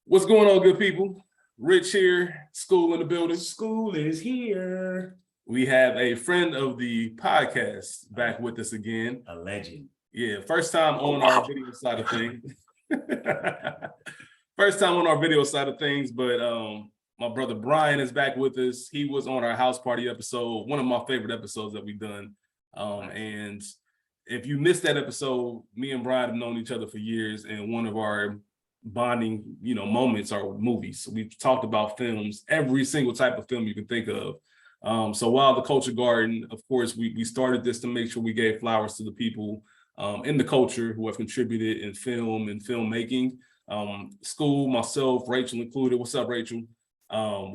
What's going on, good people? Rich here, school in the building. School is here. We have a friend of the podcast back with us again. A legend. Yeah, first time on our video side of things. First time on our video side of things, but my brother Bryan is back with us. He was on our house party episode, one of my favorite episodes that we've done. And if you missed that episode, me and Bryan have known each other for years, and one of our bonding, moments are movies. We've talked about films, every single type of film you can think of. So while the Culture Garden, of course, we started this to make sure we gave flowers to the people in the culture who have contributed in film and filmmaking. School, myself, Rachel included. What's up, Rachel?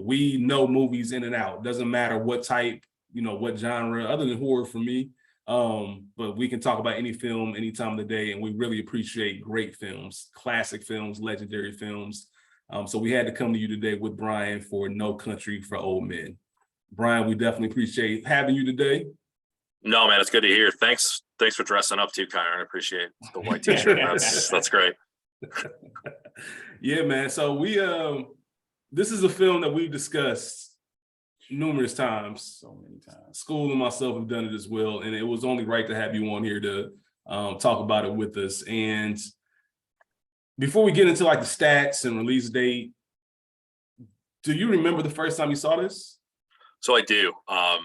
We know movies in and out. Doesn't matter what type, what genre, other than horror for me. But we can talk about any film any time of the day, and we really appreciate great films, classic films, legendary films. So we had to come to you today with Bryan for No Country for Old Men. Bryan, we definitely appreciate having you today. No, man, it's good to hear. Thanks for dressing up too, Kyron. I appreciate the white t-shirt. That's great. Yeah, man. So we this is a film that we've discussed numerous times. So many times. School and myself have done it as well, and it was only right to have you on here to talk about it with us. And before we get into like the stats and release date, do you remember the first time you saw this? So I do. I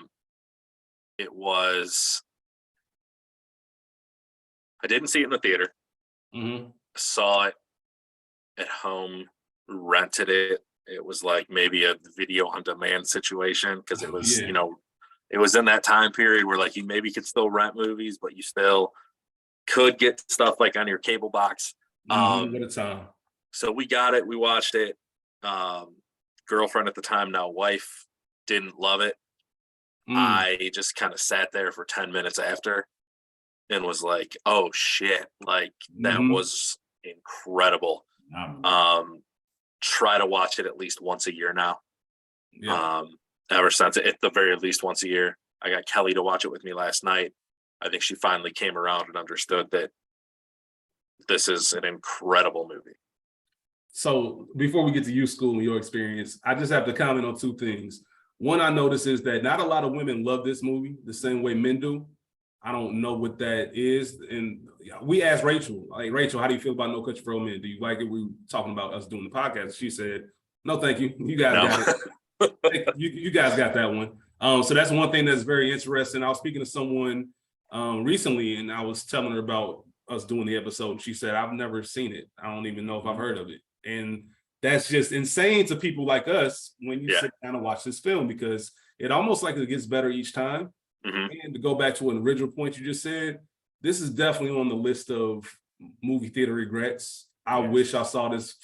didn't see it in the theater. Mm-hmm. Saw it at home, rented it. It was like maybe a video on demand situation because it was, it was in that time period where like you maybe could still rent movies, but you still could get stuff like on your cable box. What a time. So we got it. We watched it. Girlfriend at the time, now wife, didn't love it. I just kind of sat there for 10 minutes after and was like, oh shit, like that was incredible. Try to watch it at least once a year now. Ever since, at the very least once a year. I got Kelly to watch it with me last night. I think she finally came around and understood that this is an incredible movie. So before we get to you, School, and your experience, I just have to comment on two things. One I notice is that not a lot of women love this movie the same way men do. I don't know what that is. And we asked Rachel, like, Rachel, how do you feel about No Country for Old Men? Do you like it? We were talking about us doing the podcast. She said, no, thank you. You guys got it. You guys got that one. So that's one thing that's very interesting. I was speaking to someone recently, and I was telling her about us doing the episode. And she said, I've never seen it. I don't even know if I've heard of it. And that's just insane to people like us when you sit down and watch this film, because it almost like it gets better each time. And to go back to an original point you just said, this is definitely on the list of movie theater regrets. I wish I saw this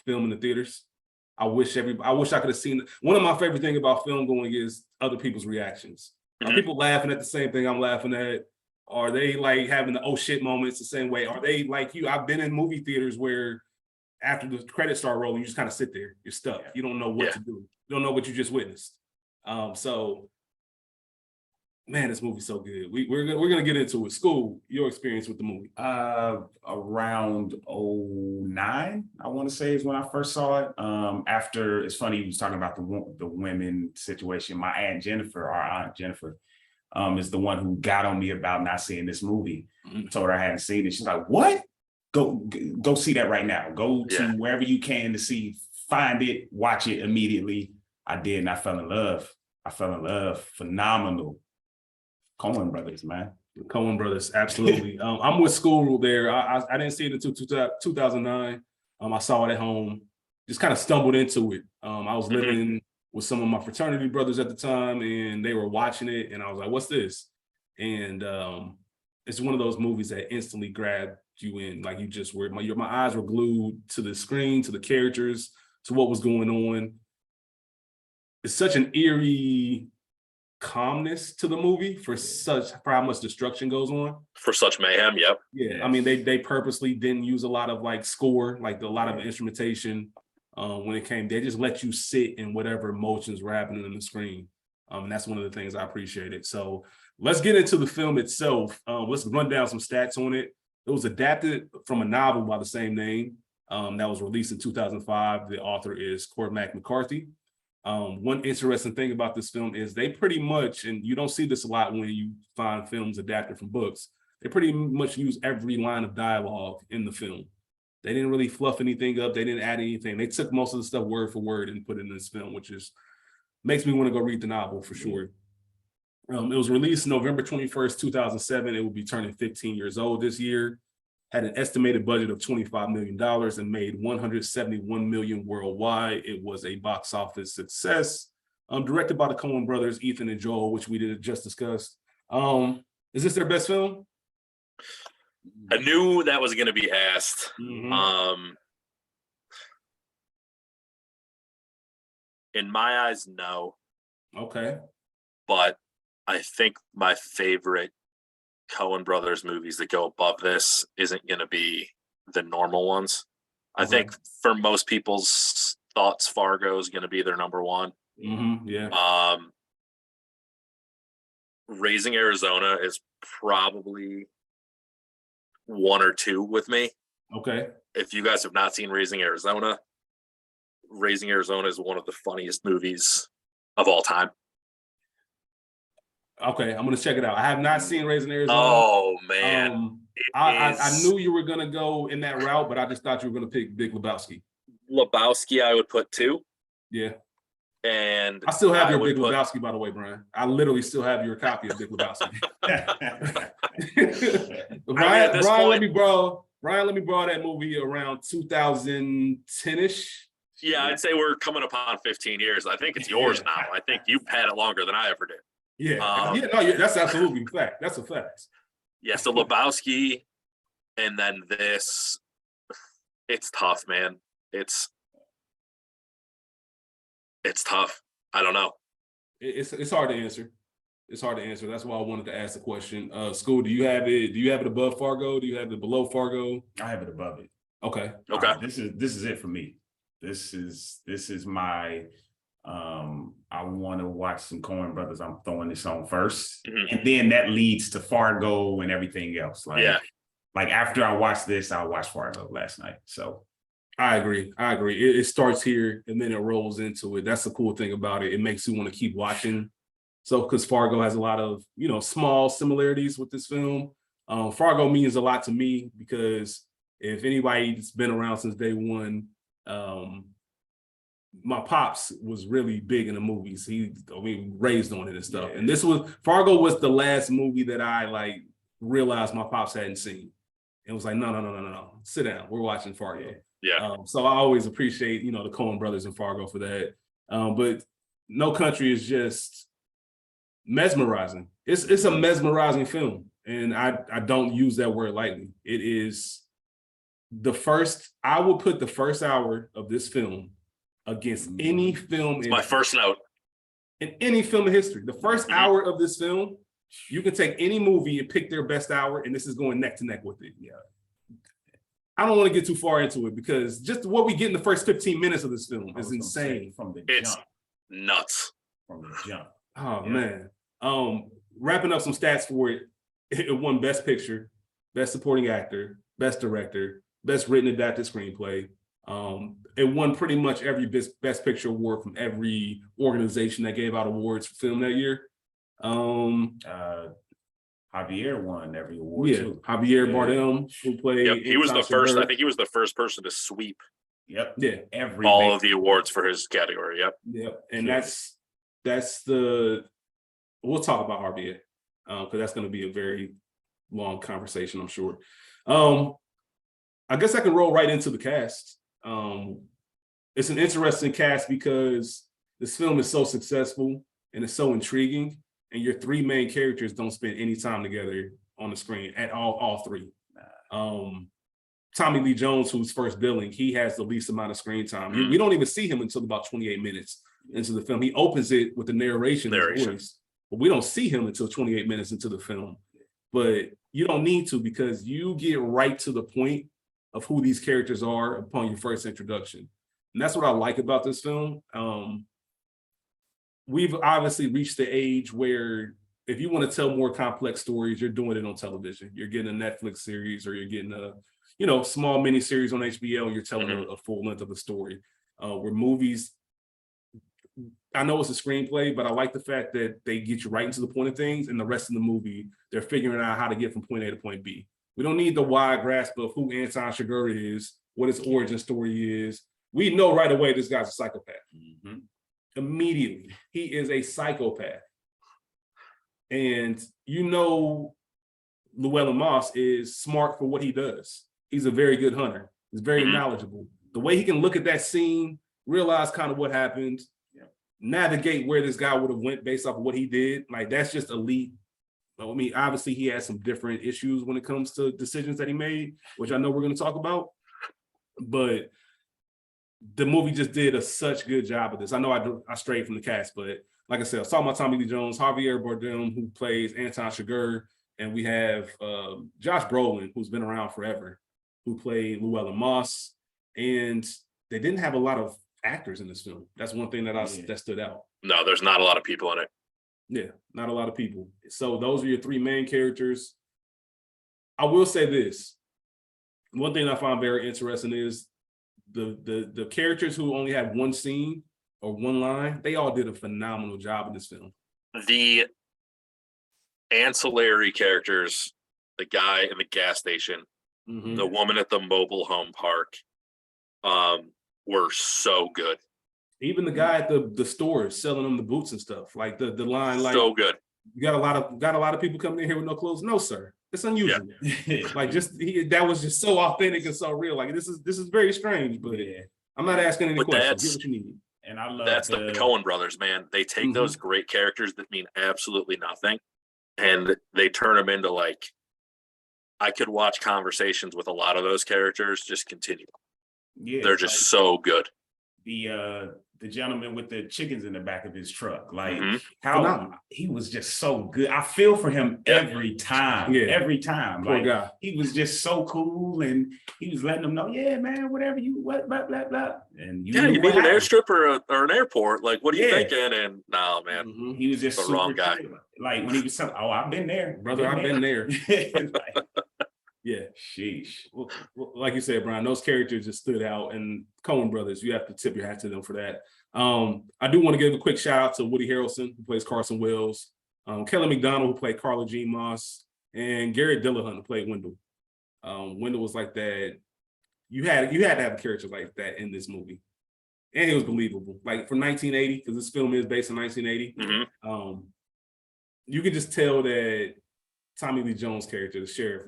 film in the theaters. I wish I could have seen it. One of my favorite things about film going is other people's reactions. Are people laughing at the same thing I'm laughing at? Are they like having the oh shit moments the same way? Are they like you? I've been in movie theaters where after the credits start rolling, you just kind of sit there. You're stuck. You don't know what to do. You don't know what you just witnessed. So, man, this movie's so good. We're gonna get into it. School, your experience with the movie. Around 09, I want to say, is when I first saw it. After, it's funny, he was talking about the women situation. My Aunt Jennifer, is the one who got on me about not seeing this movie. Told her I hadn't seen it. She's like, what? Go see that right now. Go to wherever you can to see, find it, watch it immediately. I did, and I fell in love. Phenomenal. Coen brothers, man. Coen brothers, absolutely. I'm with School there. I didn't see it until 2009. I saw it at home. Just kind of stumbled into it. I was living with some of my fraternity brothers at the time, and they were watching it, and I was like, what's this? And it's one of those movies that instantly grabbed you in, like you just were. My eyes were glued to the screen, to the characters, to what was going on. It's such an eerie calmness to the movie for how much destruction goes on. For such mayhem, yep. Yeah, I mean, they purposely didn't use a lot of like score, like a lot of instrumentation when it came. They just let you sit in whatever emotions were happening on the screen. And that's one of the things I appreciated. So let's get into the film itself. Let's run down some stats on it. It was adapted from a novel by the same name. that was released in 2005. The author is Cormac McCarthy. One interesting thing about this film is they pretty much, and you don't see this a lot when you find films adapted from books, they pretty much use every line of dialogue in the film. They didn't really fluff anything up. They didn't add anything. They took most of the stuff word for word and put it in this film, which makes me want to go read the novel for sure. It was released November 21st, 2007. It will be turning 15 years old this year. Had an estimated budget of $25 million and made $171 million worldwide. It was a box office success. Directed by the Coen brothers, Ethan and Joel, which we just discussed. Is this their best film? I knew that was going to be asked. Mm-hmm. In my eyes, no. Okay. But I think my favorite Coen brothers movies that go above this isn't going to be the normal ones. I think for most people's thoughts, Fargo is going to be their number one. Mm-hmm. Yeah. Raising Arizona is probably 1 or 2 with me. Okay. If you guys have not seen Raising Arizona is one of the funniest movies of all time. Okay, I'm gonna check it out. I have not seen Raising Arizona. Oh man, I knew you were gonna go in that route, but I just thought you were gonna pick Big Lebowski. Lebowski, I would put 2. Yeah, and I still have your Big Lebowski, by the way, Brian. I literally still have your copy of Big Lebowski. Brian, let me borrow that movie around 2010-ish. Yeah, I'd say we're coming upon 15 years. I think it's yours now. I think you've had it longer than I ever did. Yeah, that's absolutely a fact. That's a fact. Yeah, so Lebowski, and then this, it's tough, man. It's tough. I don't know. It's hard to answer. It's hard to answer. That's why I wanted to ask the question. School, do you have it above Fargo? Do you have it below Fargo? I have it above it. Okay. This is it for me. This is my I want to watch some Coen brothers. I'm throwing this on first. Mm-hmm. And then that leads to Fargo and everything else. Like after I watched this, I watched Fargo last night. So I agree. It starts here and then it rolls into it. That's the cool thing about it. It makes you want to keep watching. So because Fargo has a lot of, small similarities with this film. Fargo means a lot to me because if anybody's been around since day one, my pops was really big in the movies. He raised on it and stuff. Yeah. And Fargo was the last movie that I realized my pops hadn't seen. It was like, no, sit down. We're watching Fargo. Yeah. So I always appreciate, the Coen brothers and Fargo for that. But No Country is just mesmerizing. It's a mesmerizing film. And I don't use that word lightly. It is I will put the first hour of this film against any film. It's my first note. In any film in history. The first hour of this film, you can take any movie and pick their best hour, and this is going neck to neck with it. Yeah. I don't want to get too far into it because just what we get in the first 15 minutes of this film is insane. It's nuts. From the jump. Oh, man. Wrapping up some stats for it. It won Best Picture, Best Supporting Actor, Best Director, Best Written Adapted Screenplay. It won pretty much every Best Picture award from every organization that gave out awards for film that year. Javier won every award too. Javier Bardem, who played. Yep, he was the first. I think he was the first person to sweep. Yep. Yeah. All of the awards for his category. Yep. Yep. And that's we'll talk about Javier because that's going to be a very long conversation, I'm sure. I guess I can roll right into the cast. It's an interesting cast because this film is so successful and it's so intriguing, and your 3 main characters don't spend any time together on the screen at all 3. Tommy Lee Jones, who's first billing, he has the least amount of screen time. We don't even see him until about 28 minutes into the film. He opens it with the narration. Voice, but we don't see him until 28 minutes into the film. But you don't need to because you get right to the point of who these characters are upon your first introduction. And that's what I like about this film. We've obviously reached the age where if you want to tell more complex stories, you're doing it on television. You're getting a Netflix series or you're getting small miniseries on HBO and you're telling a full length of the story. Where movies, I know it's a screenplay, but I like the fact that they get you right into the point of things, and the rest of the movie, they're figuring out how to get from point A to point B. We don't need the wide grasp of who Anton Chigurh is, what his origin story is. We know right away this guy's a psychopath. Immediately, he is a psychopath. And Llewellyn Moss is smart for what he does. He's a very good hunter. He's very knowledgeable. The way he can look at that scene, realize kind of what happened, navigate where this guy would have went based off of what he did, like that's just elite. I mean, obviously he has some different issues when it comes to decisions that he made, which I know we're going to talk about, but the movie just did such good job of this. I know I strayed from the cast, but like I said, I was talking about Tommy Lee Jones, Javier Bardem, who plays Anton Chigurh, and we have Josh Brolin, who's been around forever, who played Llewellyn Moss, and they didn't have a lot of actors in this film. That's one thing that stood out. No, there's not a lot of people in it. Yeah, not a lot of people. So those are your three main characters. I will say this. One thing I find very interesting is the characters who only have one scene or one line, they all did a phenomenal job in this film. The ancillary characters, the guy in the gas station, the woman at the mobile home park, were so good. Even the guy at the store selling them the boots and stuff, like the line, like so good. You got a lot of people coming in here with no clothes. No, sir, it's unusual. Like that was just so authentic and so real. Like this is very strange, but I'm not asking any questions. Get what you need. And I love that's the Coen brothers, man. They take those great characters that mean absolutely nothing, and they turn them into like. I could watch conversations with a lot of those characters just continue. Yeah, they're just so good. The gentleman with the chickens in the back of his truck, like how he was just so good. I feel for him every time. Yeah. Every time. Poor like guy. He was just so cool, and he was letting them know, yeah, man, whatever you what blah blah blah. And you need an airstrip or an airport. Like, what are you thinking? And no, man, he was just the wrong guy. Cool. Like when he was saying, I've been there, brother. I've been there. Like, yeah, sheesh. Well, like you said, Bryan, those characters just stood out, and Coen brothers, you have to tip your hat to them for that. I do want to give a quick shout out to Woody Harrelson, who plays Carson Wells, Kelly McDonald, who played Carla Jean Moss, and Garrett Dillahunt, who played Wendell. Wendell was like that. You had to have a character like that in this movie, and he was believable. Like from 1980, because this film is based in 1980. You could just tell that Tommy Lee Jones' character, the sheriff,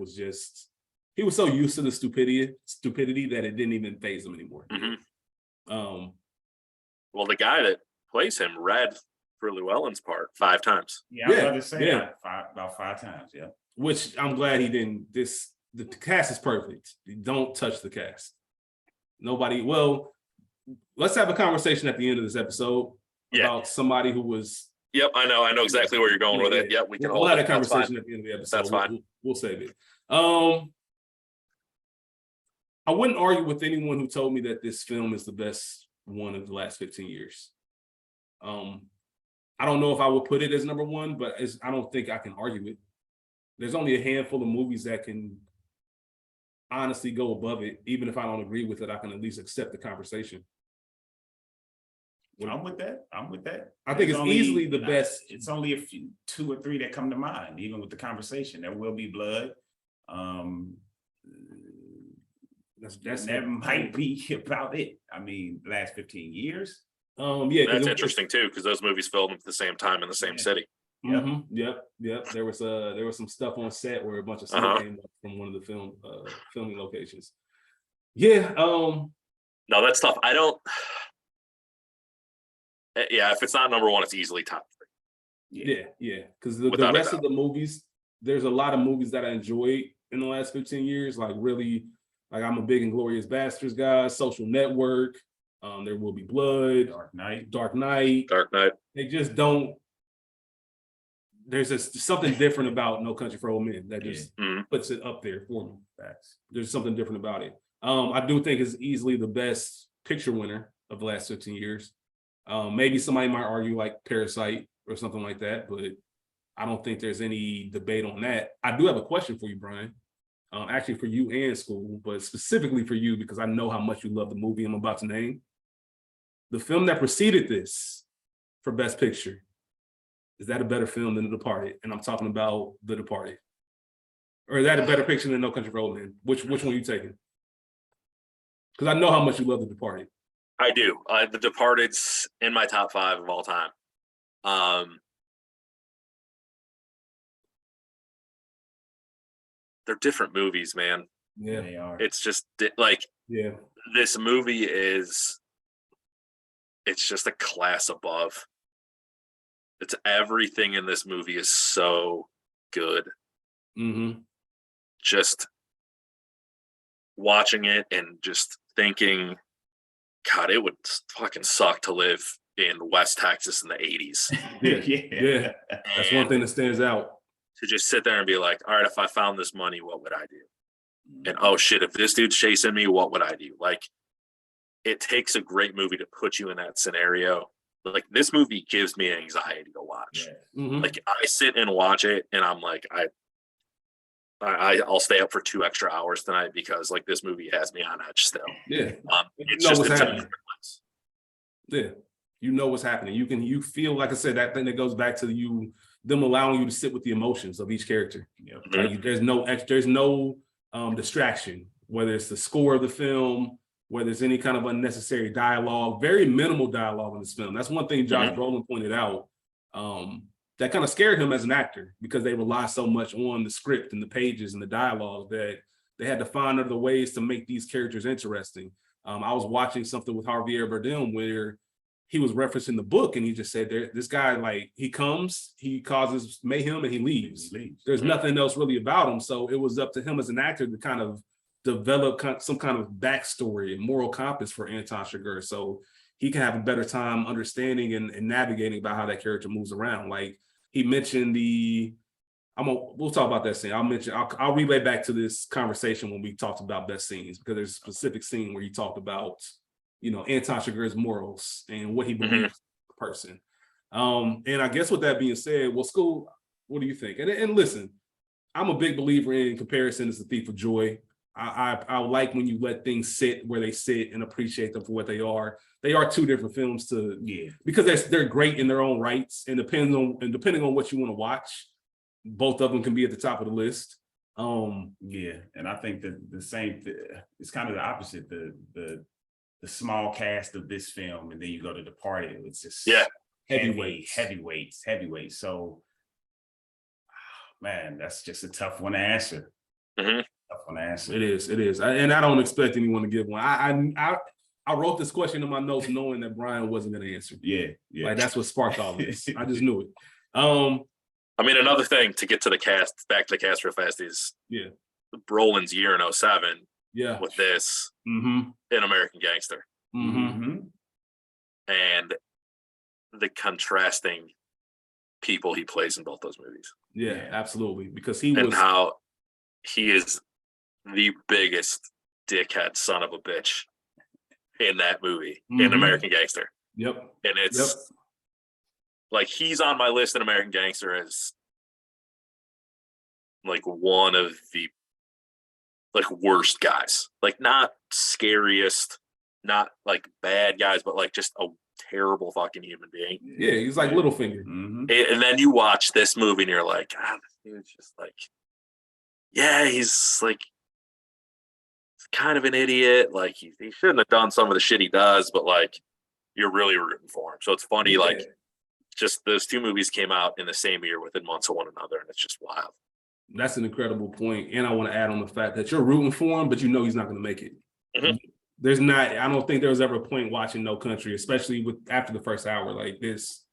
he was so used to the stupidity that it didn't even faze him anymore. Well, the guy that plays him read for Llewellyn's part 5 times. Yeah, I was about to say about 5 times, yeah. Which I'm glad he didn't. The cast is perfect. Don't touch the cast. Nobody, let's have a conversation at the end of this episode about somebody who was. Yep, I know exactly where you're going with it. Yep, we'll have a conversation at the end of the episode. That's fine. We'll save it. I wouldn't argue with anyone who told me that this film is the best one of the last 15 years. I don't know if I would put it as number one, but I don't think I can argue it. There's only a handful of movies that can honestly go above it. Even if I don't agree with it, I can at least accept the conversation. I'm with that. I think it's easily the best. It's only a few, 2 or 3 that come to mind, even with the conversation. There will be blood. That might be about it. I mean, last 15 years. That's interesting too, because those movies filmed at the same time in the same city. Yep. There was some stuff on set where a bunch of stuff came up from one of the filming locations. Yeah. No, that stuff I don't. Yeah, if it's not number one, it's easily top 3. Yeah. Because the rest of the movies, there's a lot of movies that I enjoyed in the last 15 years. Like really, like I'm a big Inglourious Basterds guy, Social Network, There Will Be Blood, Dark Knight. They just don't. There's just something different about No Country for Old Men that just puts it up there for me. There's something different about it. I do think it's easily the best picture winner of the last 15 years. Maybe somebody might argue like Parasite or something like that, but I don't think there's any debate on that. I do have a question for you, Bryan. actually for you and School, but specifically for you because I know how much you love the movie I'm about to name. The film that preceded this for Best Picture, is that a better film than The Departed? And I'm talking about The Departed. Or is that a better picture than No Country for Old Men? Which one are you taking? Because I know how much you love The Departed. I do. The Departed's in my top 5 of all time. They're different movies, man. Yeah, They are. It's just like yeah, this movie is. It's just a class above. It's everything in this movie is so good. mm-hmm. Just watching it and just thinking, God, it would fucking suck to live in West Texas in the 80s. Yeah. That's one thing that stands out. To just sit there and be like, all right, if I found this money, what would I do? And oh shit, if this dude's chasing me, what would I do? Like, it takes a great movie to put you in that scenario. Like, this movie gives me anxiety to watch. Yeah. Mm-hmm. Like, I sit and watch it and I'm like, I'll stay up for 2 extra hours tonight because like this movie has me on edge still. Yeah, It's just it's happening. Yeah, you know what's happening. You feel, like I said, that thing that goes back to them allowing you to sit with the emotions of each character. Yep. Mhm. Like, there's no distraction, whether it's the score of the film, whether it's any kind of unnecessary dialogue. Very minimal dialogue in this film. That's one thing Josh Brolin pointed out. That kind of scared him as an actor because they rely so much on the script and the pages and the dialogue that they had to find other ways to make these characters interesting. I was watching something with Javier Bardem where he was referencing the book and he just said, this guy, like, he comes, he causes mayhem and he leaves. There's nothing else really about him. So it was up to him as an actor to kind of develop some kind of backstory and moral compass for Anton Chigurh, so he can have a better time understanding and navigating about how that character moves around. Like, he mentioned we'll talk about that scene. I'll relay back to this conversation when we talked about best scenes, because there's a specific scene where he talked about, Anton Chigurh's morals and what he believes as a person. And I guess with that being said, well, School, what do you think? And listen, I'm a big believer in comparison is the thief of joy. I like when you let things sit where they sit and appreciate them for what they are. They are 2 different films because they're great in their own rights, and depending on what you want to watch, both of them can be at the top of the list. And I think that the same it's kind of the opposite. The small cast of this film, and then you go to Departed, it's just heavyweights. So man, that's just a tough one to answer. Mm-hmm. It is. And I don't expect anyone to give one. I wrote this question in my notes knowing that Bryan wasn't going to answer. Yeah. Like, that's what sparked all this. I just knew it. I mean, another thing to get to the cast, back to the cast real fast, is Brolin's year in 07 with this in American Gangster. Mm-hmm. And the contrasting people he plays in both those movies. Yeah, absolutely. Because how he is the biggest dickhead son of a bitch in that movie, in American Gangster. Yep. And it's like, he's on my list in American Gangster as like one of the like worst guys, like not scariest, not like bad guys, but like just a terrible fucking human being. Yeah, he's like Littlefinger. And then you watch this movie and you're like, God, this dude's just like, yeah, he's like kind of an idiot. Like, he shouldn't have done some of the shit he does, but like, you're really rooting for him. So it's funny, like, just those 2 movies came out in the same year within months of one another, and it's just wild. That's an incredible point. And I want to add on the fact that you're rooting for him, but you know he's not going to make it. I don't think there was ever a point watching No Country, especially after the first hour like this.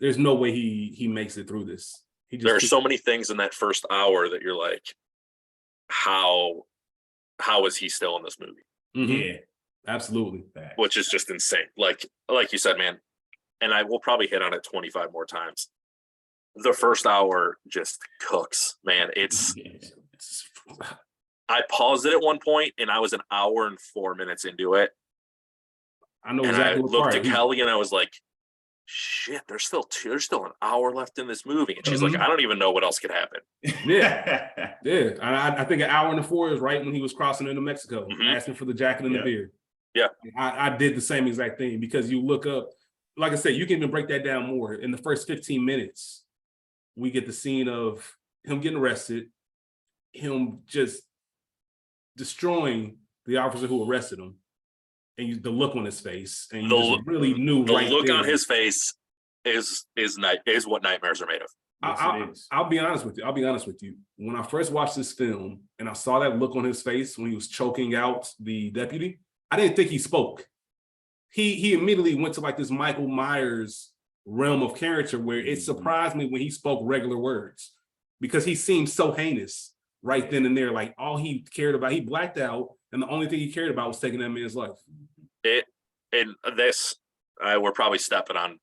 There's no way he makes it through this. There are so many things in that first hour that you're like, how is he still in this movie? Yeah, absolutely. Which is just insane. Like you said, man, and I will probably hit on it 25 more times. The first hour just cooks, man. I paused it at one point and I was an hour and 4 minutes into it. I know and exactly I looked at Kelly and I was like, shit, there's still an hour left in this movie. And she's like, I don't even know what else could happen. Yeah. Yeah. I think an hour and 4 is right when he was crossing into Mexico, asking for the jacket and the beer. Yeah. I did the same exact thing, because you look up, like I said, you can even break that down more. In the first 15 minutes, we get the scene of him getting arrested, him just destroying the officer who arrested him, and the look on his face, and you just really knew the right look there. on his face is what nightmares are made of. I'll be honest with you. When I first watched this film and I saw that look on his face when he was choking out the deputy, I didn't think he spoke. He immediately went to like this Michael Myers realm of character, where it surprised me when he spoke regular words, because he seemed so heinous right then and there. Like, all he cared about, he blacked out, and the only thing he cared about was taking that man's life. We're probably stepping on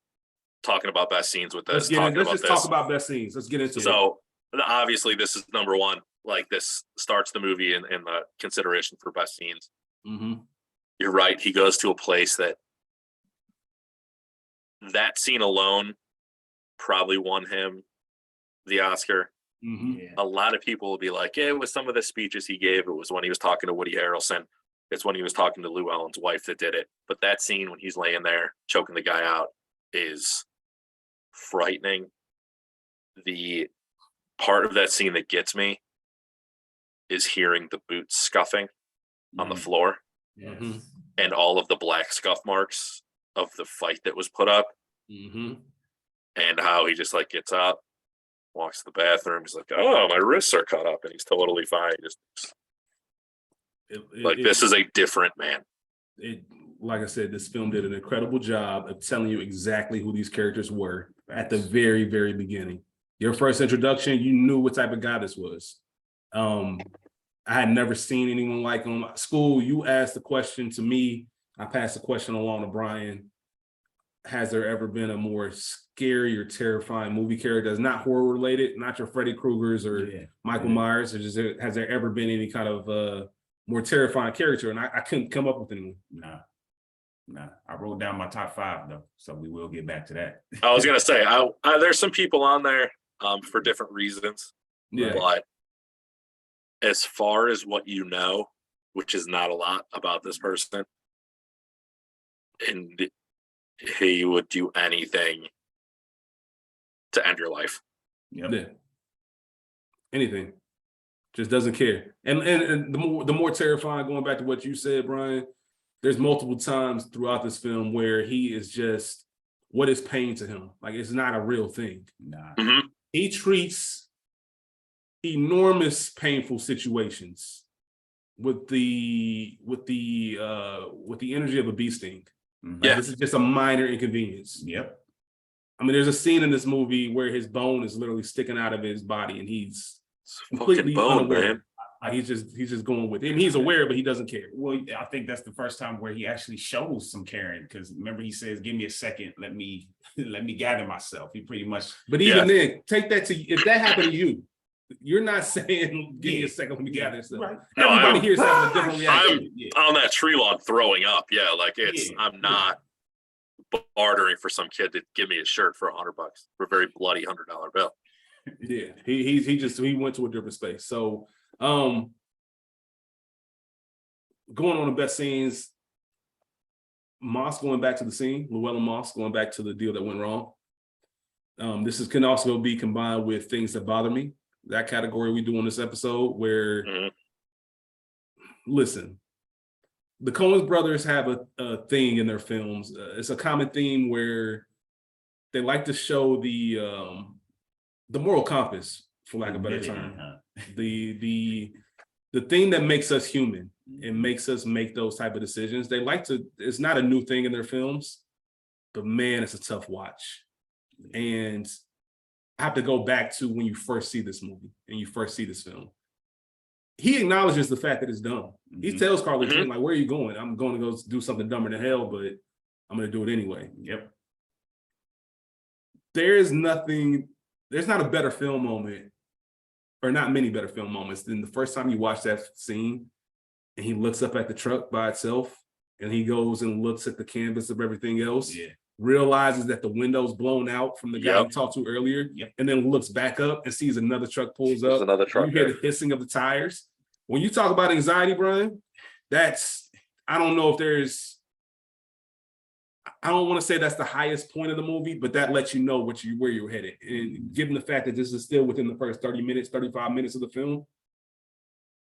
talking about best scenes with this. Let's just talk about best scenes. Let's get into it. So obviously this is number one. Like, this starts the movie in the consideration for best scenes. You're right. He goes to a place that scene alone probably won him the Oscar. A lot of people will be like, yeah, it was some of the speeches he gave. It was when he was talking to Woody Harrelson. It's when he was talking to Lou Allen's wife that did it. But that scene when he's laying there choking the guy out is frightening. The part of that scene that gets me is hearing the boots scuffing on the floor and all of the black scuff marks of the fight that was put up, and how he just like gets up, walks to the bathroom. He's like, oh, my wrists are cut up, and he's totally fine. This is a different man. Like I said, this film did an incredible job of telling you exactly who these characters were at the very, very beginning. Your first introduction, you knew what type of guy this was. I had never seen anyone like him. School, you asked the question to me. I passed the question along to Bryan. Has there ever been a more scary or terrifying movie character that's not horror related, not your Freddy Kruegers or Michael Myers? Has there ever been any kind of more terrifying character? And I couldn't come up with anyone. Nah. I wrote down my top 5 though, so we will get back to that. I was gonna say, there's some people on there for different reasons. But as far as what you know, which is not a lot about this person, and he would do anything to end your life. Yeah. Anything. Just doesn't care. And the more terrifying, going back to what you said, Bryan, there's multiple times throughout this film where he is just, what is pain to him? Like, it's not a real thing. He treats enormous painful situations with the energy of a bee sting. This is just a minor inconvenience. I mean, there's a scene in this movie where his bone is literally sticking out of his body, and he's completely unaware. Man. He's just going with it. And he's aware, but he doesn't care. Well, I think that's the first time where he actually shows some caring, because remember, he same give me a second, let me gather myself. He pretty much. But even then, take that to, if that happened to you, you're not saying give me a second, let me gather myself. Right. Everybody here's having a different reaction. I'm on that tree log throwing up. I'm not bartering for some kid to give me a shirt for $100 for a very bloody $100 bill. He went to a different space. So going on the best scenes, Moss going back to the scene, Llewellyn Moss going back to the deal that went wrong. This can also be combined with things that bother me. That category we do on this episode, where listen, the Coen brothers have a thing in their films. It's a common theme where they like to show the moral compass, for lack of a better term. The thing that makes us human and makes us make those type of decisions. They like to, it's not a new thing in their films, but man, it's a tough watch. And I have to go back to when you first see this movie and you first see this film. He acknowledges the fact that it's dumb. He tells Carly, like, where are you going? I'm going to go do something dumber than hell, but I'm going to do it anyway. There's not a better film moment, or not many better film moments, than the first time you watch that scene and he looks up at the truck by itself and he goes and looks at the canvas of everything else. realizes that the window's blown out from the guy Yep. he talked to earlier, Yep. and then looks back up and sees another truck pulls There's up. another truck You hear there. the hissing of the tires. When you talk about anxiety, Bryan, I don't know if there's, I don't want to say that's the highest point of the movie, but that lets you know where you're headed. And given the fact that this is still within the first 30 minutes, 35 minutes of the film,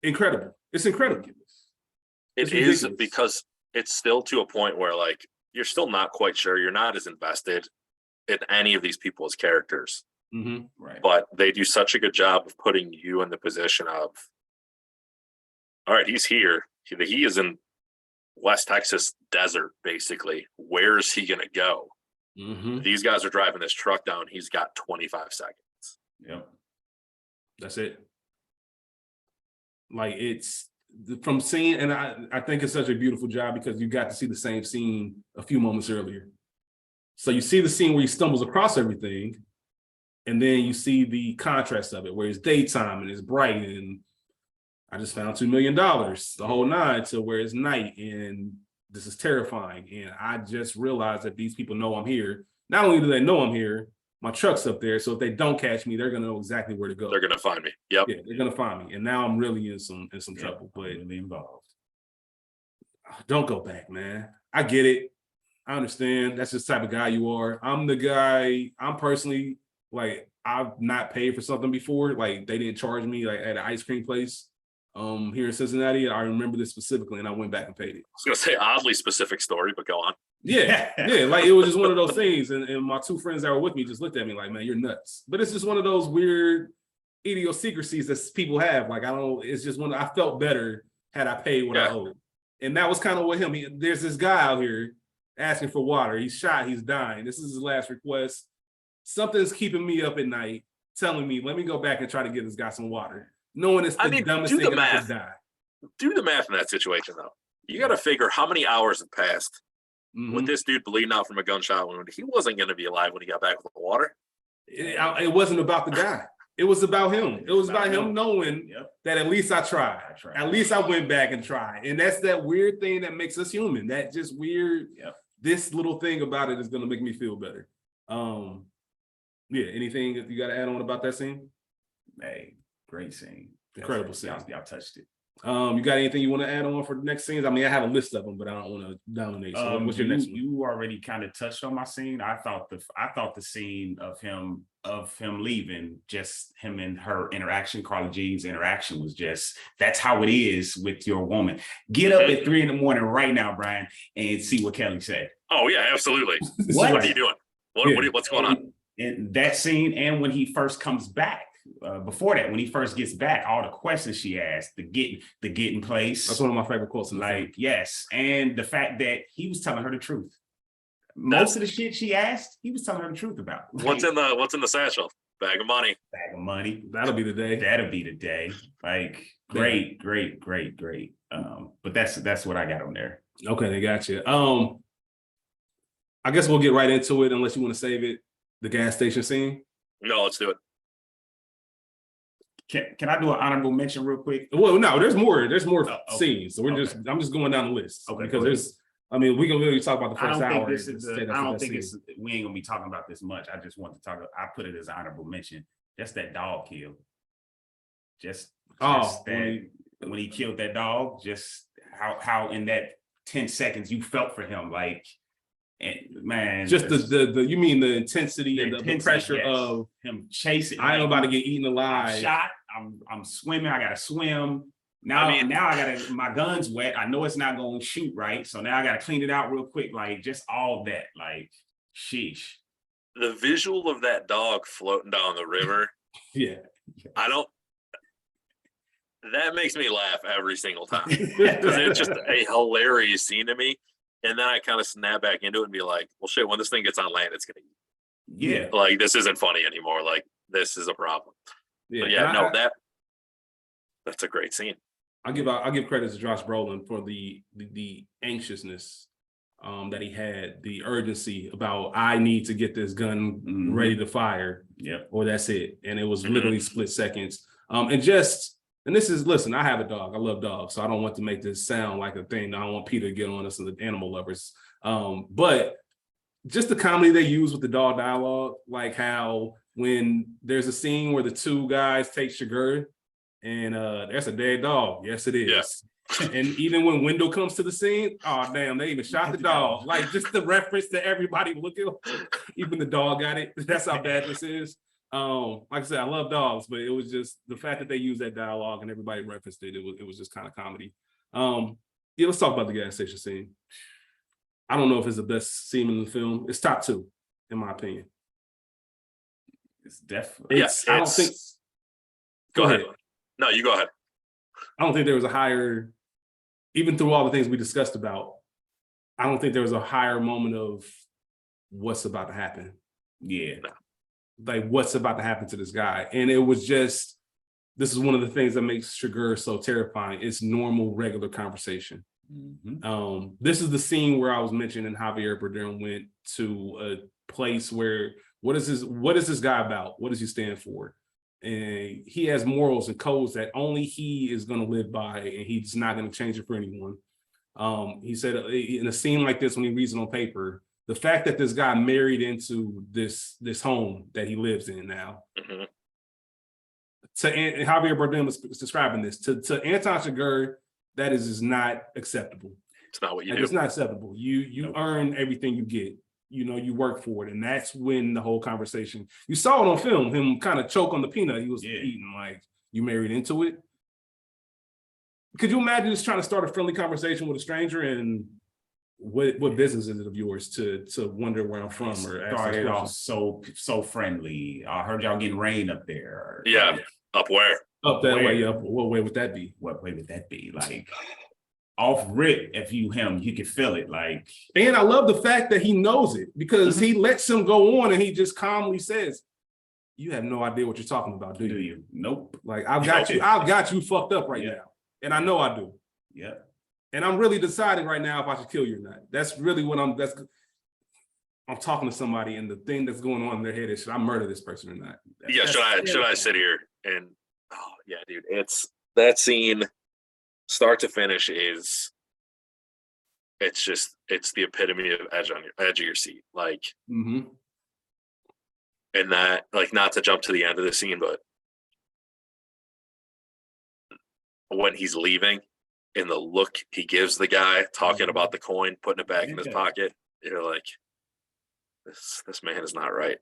incredible. It's incredible. It It's is ridiculous. because it's still to a point where like you're still not quite sure. You're not as invested in any of these people as characters, Mhm. Right. but they do such a good job of putting you in the position of, all right, he's here. He is in West Texas desert, basically. Where is he going to go? Mhm. These guys are driving this truck down. He's got 25 seconds. Yep. That's it. Like it's from seeing, and I think it's such a beautiful job because you got to see the same scene a few moments earlier. So you see the scene where he stumbles across everything, and then you see the contrast of it, where it's daytime and it's bright, and I just found $2 million, the whole nine, to where it's night, and this is terrifying. And I just realized that these people know I'm here. Not only do they know I'm here, my truck's up there, so if they don't catch me, they're gonna know exactly where to go. They're going to find me. Yep. Yeah, they're gonna find me, and now I'm really in some trouble. But Really involved. don't go back, man. I get it. I understand. That's just the type of guy you are. I'm the guy. I'm personally like I've not paid for something before. Like they didn't charge me like at an ice cream place here in Cincinnati. I remember this specifically, and I went back and paid it. I was going to say oddly specific story, but go on. Yeah, yeah. Like it was just one of those things, and my two friends that were with me just looked at me like, "Man, you're nuts." But it's just one of those weird idiosyncrasies that people have. Like I don't. It's just one. I felt better had I paid what I owed, and that was kind of what him. There's this guy out here asking for water. He's shot. He's dying. This is his last request. Something's keeping me up at night, telling me, "Let me go back and try to get this guy some water," knowing it's the dumbest do thing the that I math. could die. Do the math in that situation, though. You got to figure how many hours have passed with this dude bleeding out from a gunshot wound. He wasn't going to be alive when he got back with the water. It wasn't about the guy. It was about him. It was about him knowing that at least I tried. At least I went back and tried. And that's that weird thing that makes us human. That just weird, this little thing about it is going to make me feel better. Yeah, anything that you got to add on about that scene? Hey, great scene. Incredible scene. Y'all touched it. You got anything you want to add on for the next scenes? I mean, I have a list of them, but I don't want to dominate. So what's your next one? You already kind of touched on my scene. I thought the scene of him leaving, just him and her interaction, Carly G's interaction, was just, that's how it is with your woman. Get up at 3 a.m. right now, Bryan, and see what Kelly said. Oh yeah, absolutely. What are you doing? What's going on? And that scene, and when he first comes back, before that, when he first gets back, all the questions she asked, the get in place. That's one of my favorite quotes in the film. Yes, and the fact that he was telling her the truth. Most of the shit she asked, he was telling her the truth about. What's in the satchel? Bag of money. Bag of money. That'll be the day. That'll be the day. Like great. But that's what I got on there. Okay, they got you. I guess we'll get right into it unless you want to save it. The gas station scene. No, let's do it. Can I do an honorable mention real quick? Well, no, there's more okay. scenes. So I'm just going down the list. Okay, because there's, I mean, we can really talk about the I first don't hour. think this is we ain't gonna be talking about this much. I just want to talk. I put it as an honorable mention. Just that dog kill. Just that when he killed that dog, just how in that 10 seconds you felt for him, like, and man, just the you mean the intensity and the pressure of him chasing. I am about to get eaten alive. I'm shot. I'm swimming. I gotta swim. Now I gotta, my gun's wet. I know it's not gonna shoot right. So now I gotta clean it out real quick. Like just all that, like sheesh. The visual of that dog floating down the river. Yeah. That makes me laugh every single time. Because it's just a hilarious scene to me. And then I kind of snap back into it and be like, well, shit, when this thing gets on land, it's gonna like this isn't funny anymore. Like this is a problem. But that's a great scene. I'll give credit to Josh Brolin for the anxiousness that he had, the urgency about I need to get this gun ready to fire, or that's it. And it was literally split seconds. And this is, listen, I have a dog. I love dogs, so I don't want to make this sound like a thing. I don't want Peter to get on us and the animal lovers. But just the comedy they use with the dog dialogue, like how when there's a scene where the two guys take Sugar and that's a dead dog. Yes, it is. Yeah. And even when Wendell comes to the scine, oh damn, they even shot the dog. Like just the reference to everybody looking, even the dog got it. That's how bad this is. Like I said, I love dogs, but it was just the fact that they used that dialogue and everybody referenced it. It was just kind of comedy. Yeah, let's talk about the gas station scene. I don't know if it's the best scene in the film. It's top 2, in my opinion. It's definitely. I don't think. Go ahead. No, you go ahead. I don't think there was a higher, even through all the things we discussed about, I don't think there was a higher moment of what's about to happen. Yeah. Like what's about to happen to this guy. And it was just, this is one of the things that makes Sugar so terrifying. It's normal, regular conversation. Mm-hmm. This is the scene where I was mentioning Javier Bardem went to a place where, what is this guy about? What does he stand for? And he has morals and codes that only he is going to live by, and he's not going to change it for anyone. He said in a scene like this, when he reads it on paper, the fact that this guy married into this home that he lives in now, mm-hmm. Javier Bardem is describing this to Anton Chigurh, that is not acceptable. It's not what you do. It's not acceptable. You earn everything you get. You know, you work for it. And that's when the whole conversation, you saw it on film, him kind of choke on the peanut he was eating, like, you married into it. Could you imagine just trying to start a friendly conversation with a stranger, and what business is it of yours to wonder where I'm from or ask started off so friendly. I heard y'all getting rain up there. Yeah, like, up where? Up that way. Up. What way would that be? What way would that be? Like off rip, if you could feel it. Like, and I love the fact that he knows it, because he lets him go on and he just calmly says, "You have no idea what you're talking about, do you? Nope. Like I've got you fucked up right now, and I know I do. Yeah. And I'm really deciding right now if I should kill you or not. That's really what I'm talking to somebody, and the thing that's going on in their head is, should I murder this person or not? Should I sit here and dude, it's that scene start to finish it's the epitome of edge of your seat. Like, mm-hmm. And that, like, not to jump to the end of the scene, but when he's leaving, and the look he gives the guy talking about the coin, putting it back in his pocket, you're like, this man is not right.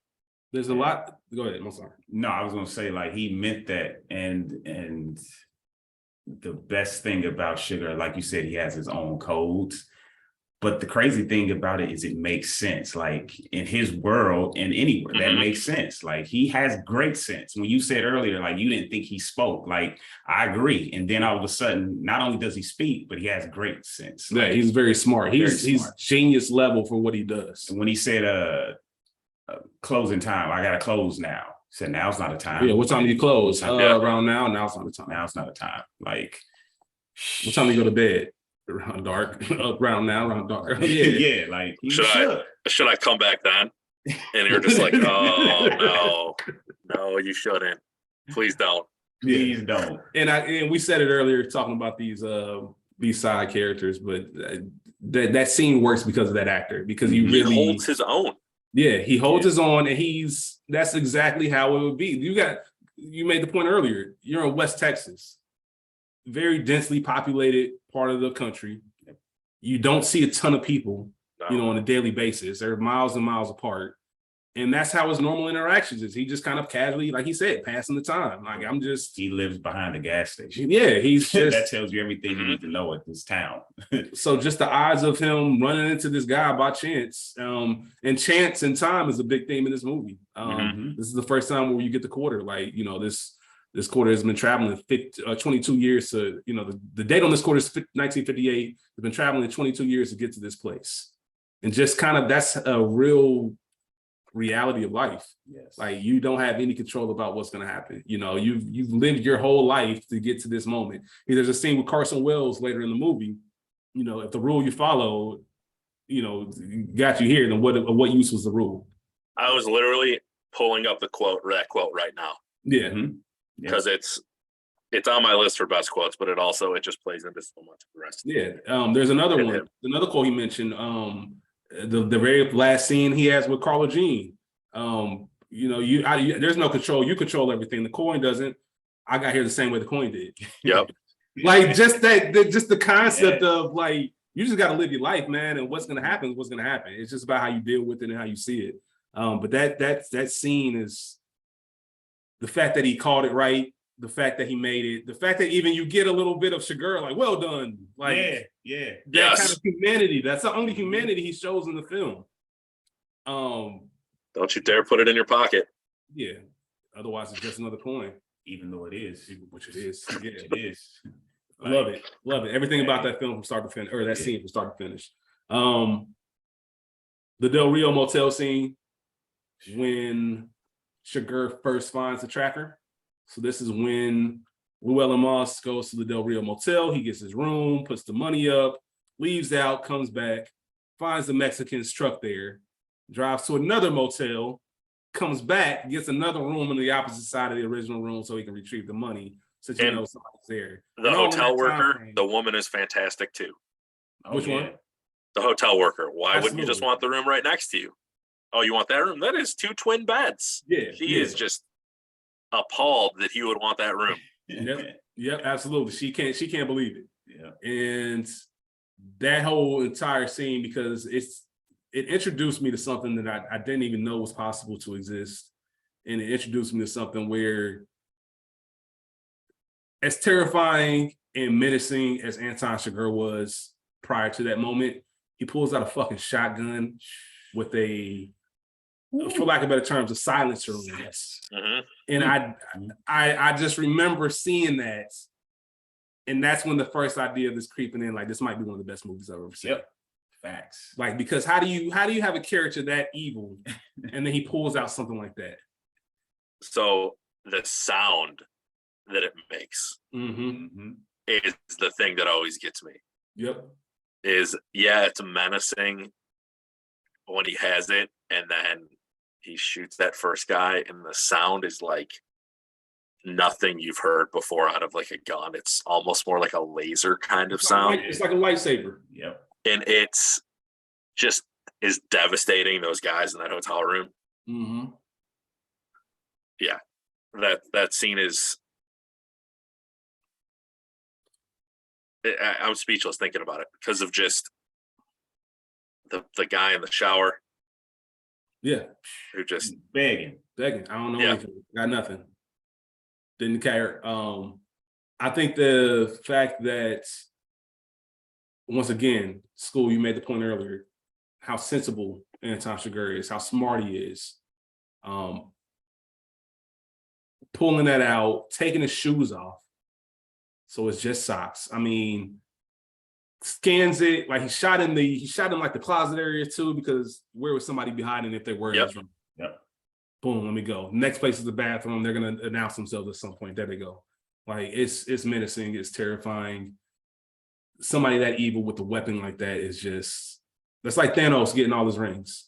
There's a lot. Go ahead. I'm sorry. No, I was gonna say, like, he meant that, and the best thing about Sugar, like you said, he has his own codes. But the crazy thing about it is it makes sense. Like, in his world and anywhere, that makes sense. Like, he has great sense. When you said earlier, like, you didn't think he spoke, like, I agree. And then all of a sudden, not only does he speak, but he has great sense. Yeah, he's very smart. He's genius level for what he does. And when he said closing time, I gotta close now. He said, now's not a time. Yeah, what time do you close? Around now, now's not a time. Now's not a time. Like, what time do you go to bed? Around dark, around now, around dark. Yeah, like, should I come back then? And you're just like, oh no, you shouldn't. Please don't. Please don't. And we said it earlier, talking about these side characters, but that scene works because of that actor, because he really holds his own. Yeah, he holds his own, and that's exactly how it would be. You made the point earlier. You're in West Texas, very densely populated part of the country. You don't see a ton of people, on a daily basis. They're miles and miles apart. And that's how his normal interactions is. He just kind of casually, like he said, passing the time. Like, he lives behind the gas station. Yeah, he's just that tells you everything you need to know at this town. So just the odds of him running into this guy by chance, and chance and time is a big theme in this movie. This is the first time where you get the quarter. Like, this quarter has been traveling 22 years to, the date on this quarter is 1958. They've been traveling 22 years to get to this place. And just kind of, that's a real reality of life. Yes. Like, you don't have any control about what's going to happen. You've lived your whole life to get to this moment. There's a scene with Carson Wells later in the movie. If the rule you follow, got you here, then what use was the rule? I was literally pulling up that quote right now. Yeah. Because it's on my list for best quotes, but it just plays into so much of the rest. Yeah. There's another one. Another quote he mentioned. the very last scene he has with Carla Jean. There's no control. You control everything. The coin doesn't. I got here the same way the coin did. Yep. Like just the concept of like, you just got to live your life, man. And what's going to happen is what's going to happen. It's just about how you deal with it and how you see it. But that scene is the fact that he called it right, the fact that he made it, the fact that even you get a little bit of Sugar, like, well done. Like, that kind of humanity. That's the only humanity he shows in the film. Don't you dare put it in your pocket. Yeah. Otherwise, it's just another coin. Even though it is. Which it is. Yeah. It is. Love it. Love it. Everything about that film from start to finish, or that scene from start to finish. The Del Rio motel scene, when Sugar first finds the tracker. So this is when Llewellyn Moss goes to the Del Rio motel. He gets his room, puts the money up, leaves out, comes back, finds the Mexican's truck there, drives to another motel, comes back, gets another room on the opposite side of the original room so he can retrieve the money. So you know somebody's there. The hotel worker, the woman is fantastic too. Which one? The hotel worker. Why wouldn't you Absolutely. just want the room right next to you? Oh, you want that room? That is 2 twin beds. Yeah. She is just appalled that he would want that room. Yep, absolutely. She can't believe it. Yeah. And that whole entire scene, because it introduced me to something that I didn't even know was possible to exist. And it introduced me to something where, as terrifying and menacing as Anton Chigurh was prior to that moment, he pulls out a fucking shotgun with a, for lack of better terms, a silencer on it. Mhm. And I just remember seeing that. And that's when the first idea of this creeping in, like, this might be one of the best movies I've ever seen. Yep. Facts. Like, because how do you have a character that evil and then he pulls out something like that? So the sound that it makes is the thing that always gets me. Yep. Is, yeah, it's menacing when he has it, and then he shoots that first guy, and the sound is like nothing you've heard before out of like a gun. It's almost more like a laser kind of sound. It's like a lightsaber. Yep. And it's just is devastating, those guys in that hotel room. Mm-hmm. Yeah. That scene is, I'm speechless thinking about it because of just the guy in the shower. Yeah. Who just begging. I don't know anything. Got nothing. Didn't care. I think the fact that, once again, School, you made the point earlier, how sensible Anton Chigurh is, how smart he is. Pulling that out, taking his shoes off. So it's just socks. I mean, scans it, like he shot in like the closet area too, because where was somebody be hiding if they were in his room? Yep. Boom, let me go. Next place is the bathroom. They're gonna announce themselves at some point. There they go. Like, it's menacing, it's terrifying. Somebody that evil with a weapon like that is just, that's like Thanos getting all his rings.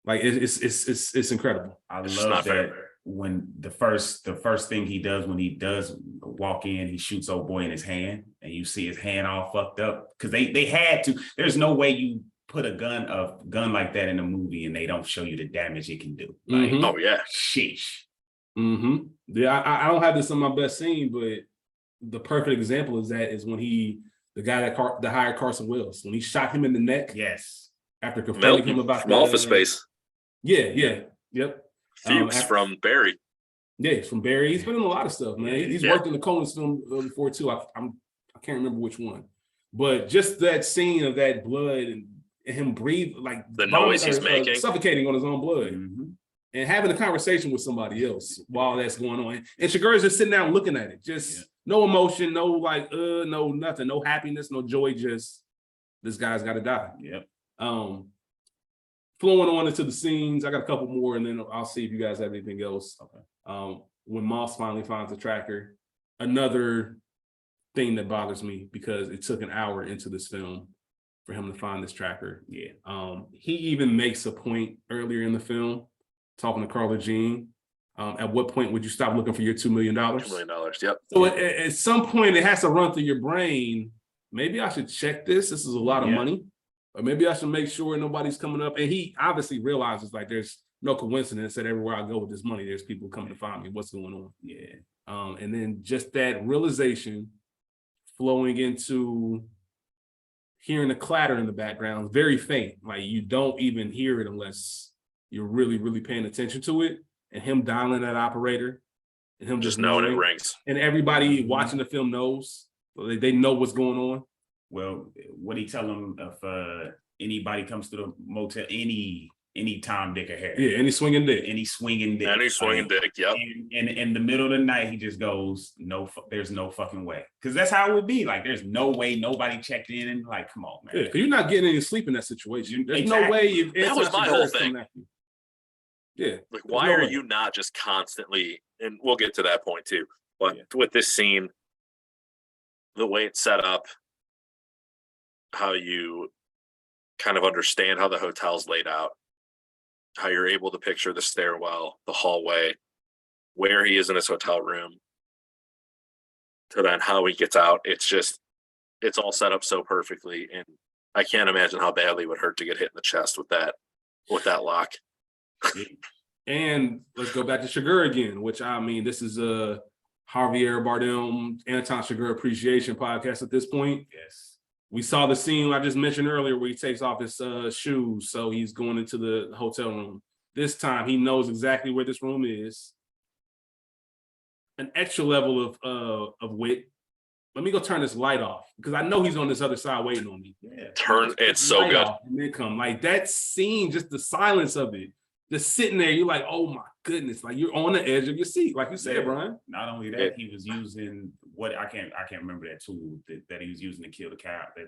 Like, it's incredible. I love that when the first thing he does when he does walk in, he shoots old boy in his hand, and you see his hand all fucked up because they had to. There's no way you put a gun like that in a movie and they don't show you the damage it can do. Like, oh yeah, sheesh. Mm-hmm. Yeah, I don't have this on my best scene, but the perfect example is when the guy that hired Carson Wells, when he shot him in the neck. Yes. After confronting him about from Office Space. Yeah. Yep. Fuchs from Barry. Yeah, he's from Barry. He's been in a lot of stuff, man. He's worked in the Coen film before too. I can't remember which one, but just that scene of that blood and him breathe, like the noise he's making, suffocating on his own blood, and having a conversation with somebody else while that's going on. And Chigurh is just sitting down looking at it, just no emotion, no like no nothing, no happiness, no joy. Just, this guy's got to die. Yep. Flowing on into the scenes, I got a couple more, and then I'll see if you guys have anything else. Okay. When Moss finally finds the tracker, another thing that bothers me, because it took an hour into this film for him to find this tracker. Yeah. He even makes a point earlier in the film, talking to Carla Jean. At what point would you stop looking for your $2 million? $2 million. Yep. So at some point, it has to run through your brain. Maybe I should check this. This is a lot of money. or maybe I should make sure nobody's coming up. And he obviously realizes like there's no coincidence that everywhere I go with this money, there's people coming to find me. What's going on? Yeah. And then just that realization flowing into hearing the clatter in the background, very faint. Like you don't even hear it unless you're really, really paying attention to it. And him dialing that operator and him Just knowing it rings. And everybody watching the film knows. They know what's going on. Well, what he tell them if anybody comes to the motel, any Tom, Dick, or Harry. Yeah, any swinging dick. Any swinging dick. Any swinging dick, yep. And in the middle of the night, he just goes, there's no fucking way. Because that's how it would be. Like, there's no way nobody checked in. And like, come on, man. Yeah, you're not getting any sleep in that situation. There's no way. If that was my whole thing. Yeah. Like, why are you not just constantly, and we'll get to that point too, but with this scene, the way it's set up, how you kind of understand how the hotel's laid out, how you're able to picture the stairwell, the hallway, where he is in his hotel room, to then how he gets out. It's all set up so perfectly. And I can't imagine how badly it would hurt to get hit in the chest with that lock. And let's go back to Chigurh again, which I mean, this is a Javier Bardem, Anton Chigurh appreciation podcast at this point. Yes. We saw the scene I just mentioned earlier where he takes off his shoes, so he's going into the hotel room. This time, he knows exactly where this room is. An extra level of wit. Let me go turn this light off because I know he's on this other side waiting on me. Yeah. It's so good. And then come like that scene, just the silence of it, just sitting there. You're like, oh my goodness, like you're on the edge of your seat, like you said, Bryan. Not only that, he was using what I can't remember that tool that he was using to kill the cow. That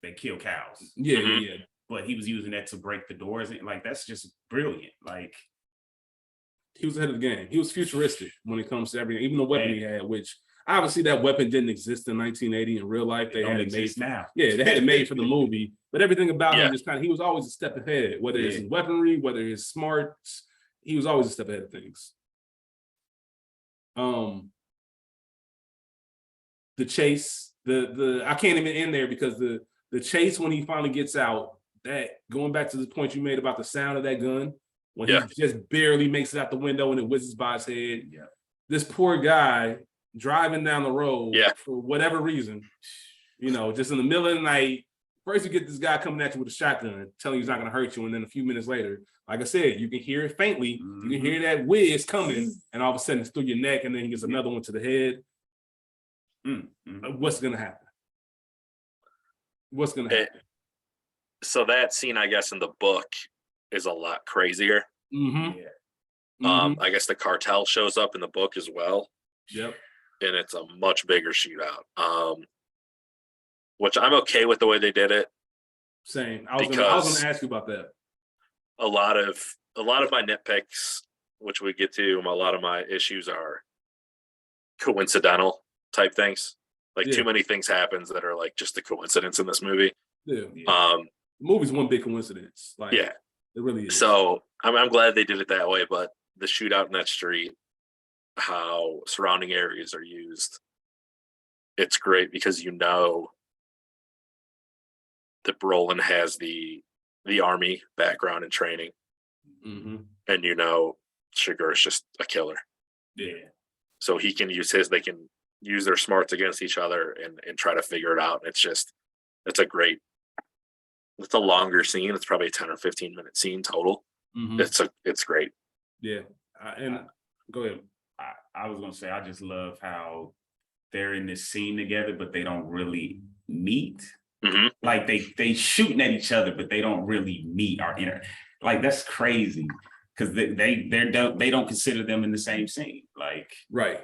they kill cows. Yeah. But he was using that to break the doors. And like that's just brilliant. Like he was ahead of the game. He was futuristic when it comes to everything, even the weapon he had, which obviously that weapon didn't exist in 1980 in real life. They had it made now. Yeah, they had it made for the movie, but everything about him just he was always a step ahead, whether it's his weaponry, whether it's smarts, he was always a step ahead of things. The chase, the I can't even end there because the chase when he finally gets out, that going back to the point you made about the sound of that gun, when he just barely makes it out the window and it whizzes by his head. Yeah. This poor guy driving down the road for whatever reason, just in the middle of the night. First, you get this guy coming at you with a shotgun, telling you he's not going to hurt you. And then a few minutes later, like I said, you can hear it faintly. You can hear that whiz coming, and all of a sudden it's through your neck, and then he gets another one to the head. What's going to happen? What's going to happen? So that scene, I guess, in the book is a lot crazier. I guess the cartel shows up in the book as well. Yep. And it's a much bigger shootout. Which I'm okay with the way they did it. Same. I was going to ask you about that. A lot of my nitpicks, which we get to, a lot of my issues are coincidental type things. Like too many things happens that are like just a coincidence in this movie. Yeah. The movie's one big coincidence. Like, it really is. So I'm glad they did it that way, but the shootout in that street, how surrounding areas are used, it's great because that Brolin has the army background and training, and Chigurh is just a killer. Yeah. So he can use they can use their smarts against each other and try to figure it out. It's a longer scene. It's probably a 10 or 15 minute scene total. It's great. Yeah. And go ahead. I was gonna say I just love how they're in this scene together, but they don't really meet. Like they shooting at each other, but they don't really meet or like that's crazy because they don't consider them in the same scene. Like right.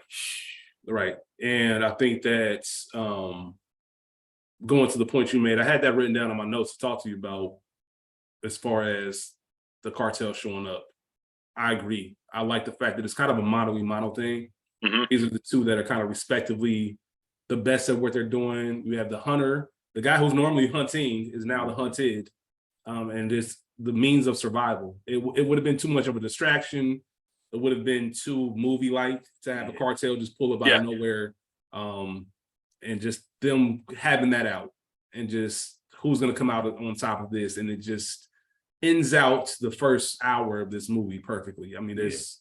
And I think that's going to the point you made. I had that written down on my notes to talk to you about as far as the cartel showing up. I agree. I like the fact that it's kind of a mono thing. These are the two that are kind of respectively the best at what they're doing. You have the hunter. The guy who's normally hunting is now the hunted, and just the means of survival. It would have been too much of a distraction. It would have been too movie-like to have a cartel just pull up out of nowhere, and just them having that out and just who's going to come out on top of this, and it just ends out the first hour of this movie perfectly. I mean, there's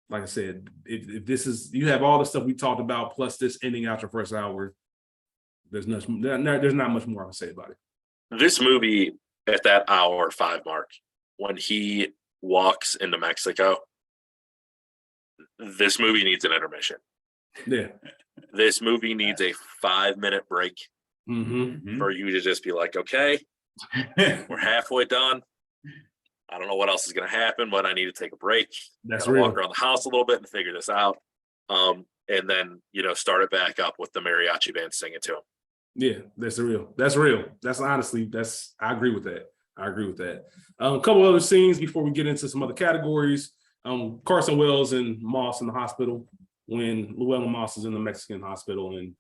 like I said, if this is, you have all the stuff we talked about plus this ending out your first hour, there's not much more I can say about it. This movie at that hour 5 mark, when he walks into Mexico, this movie needs an intermission. Yeah. This movie needs a 5-minute break for you to just be like, okay, we're halfway done. I don't know what else is going to happen, but I need to take a break. That's real. Walk around the house a little bit and figure this out. And then, start it back up with the mariachi band singing to him. Yeah, that's real. That's real. That's honestly, I agree with that. A couple other scenes before we get into some other categories. Carson Wells and Moss in the hospital when Llewellyn Moss is in the Mexican hospital, and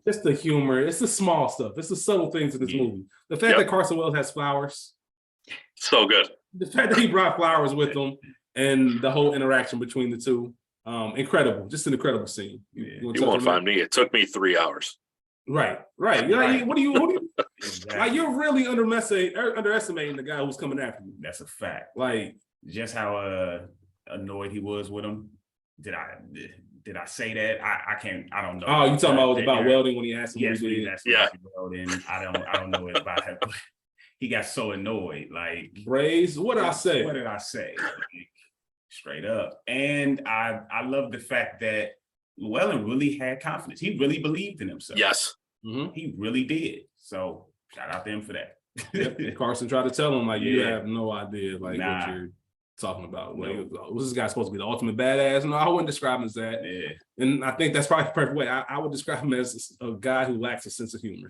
just the humor. It's the small stuff. It's the subtle things of this movie. The fact that Carson Wells has flowers. So good. The fact that he brought flowers with him and the whole interaction between the two. Incredible. Just an incredible scene. You won't find me. It took me 3 hours. Right. Like, what do you exactly. Like, you're really underestimating the guy who's coming after you. That's a fact. Like, just how annoyed he was with him. Did I say that? I don't know. Oh, you talking about welding when he asked him? Yes, when he did. yeah. Welding. I don't know it about him. He got so annoyed. Like, Braves. What did I say? Like, straight up. And I love the fact that Llewellyn really had confidence. He really believed in himself. Yes. He really did. So shout out to him for that. Carson tried to tell him, like, you have no idea like what you're talking about. Like, was this guy supposed to be the ultimate badass? No, I wouldn't describe him as that. Yeah. And I think that's probably the perfect way. I would describe him as a guy who lacks a sense of humor.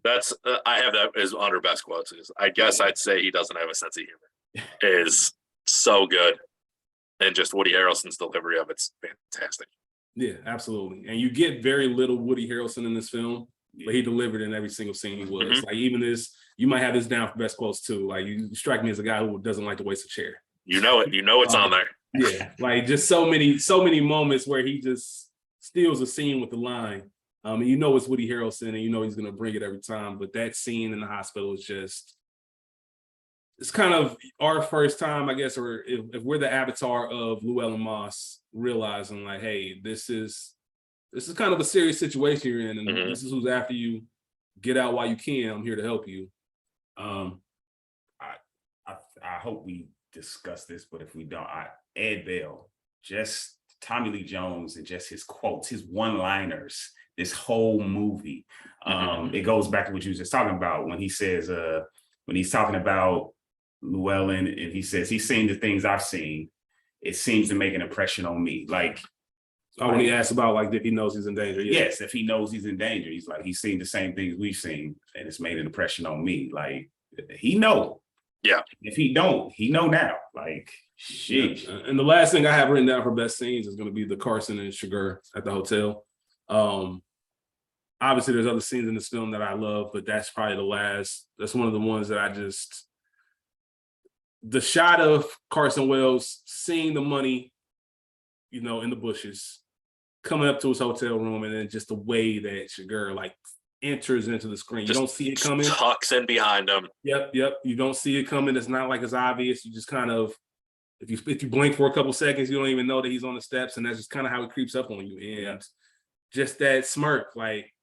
That's I have that as under best quotes. I guess I'd say he doesn't have a sense of humor. Is so good. And just Woody Harrelson's delivery of it's fantastic. Yeah, absolutely. And you get very little Woody Harrelson in this film, but he delivered in every single scene he was. Like, even this, you might have this down for best quotes too. Like, you strike me as a guy who doesn't like to waste a chair. You know it. You know it's on there. Yeah, like just so many moments where he just steals a scene with the line. And you know it's Woody Harrelson, and you know he's gonna bring it every time. But that scene in the hospital is just, it's kind of our first time, I guess, or if we're the avatar of Llewellyn Moss, realizing like, hey, this is kind of a serious situation you're in, and this is who's after you. Get out while you can. I'm here to help you. I hope we discuss this, but if we don't, Ed Bell, just Tommy Lee Jones, and just his quotes, his one-liners, this whole movie. It goes back to what you were just talking about when he says, when he's talking about Llewellyn, and he says he's seen the things I've seen. It seems to make an impression on me. Like, when he asks about like if he knows he's in danger. Yes, if he knows he's in danger, he's like, he's seen the same things we've seen, and it's made an impression on me. Like, he know. Yeah. If he don't, he know now. Like, sheesh. Yeah. And the last thing I have written down for best scenes is going to be the Carson and Sugar at the hotel. Obviously, there's other scenes in this film that I love, but that's probably the last. That's one of the ones that I just. The shot of Carson Wells seeing the money, in the bushes, coming up to his hotel room, and then just the way that Sugar like enters into the screen. You don't see it coming. Tucks in behind him. Yep. You don't see it coming. It's not like it's obvious. You just kind of, if you blink for a couple seconds, you don't even know that he's on the steps, and that's just kind of how it creeps up on you. And just that smirk, like,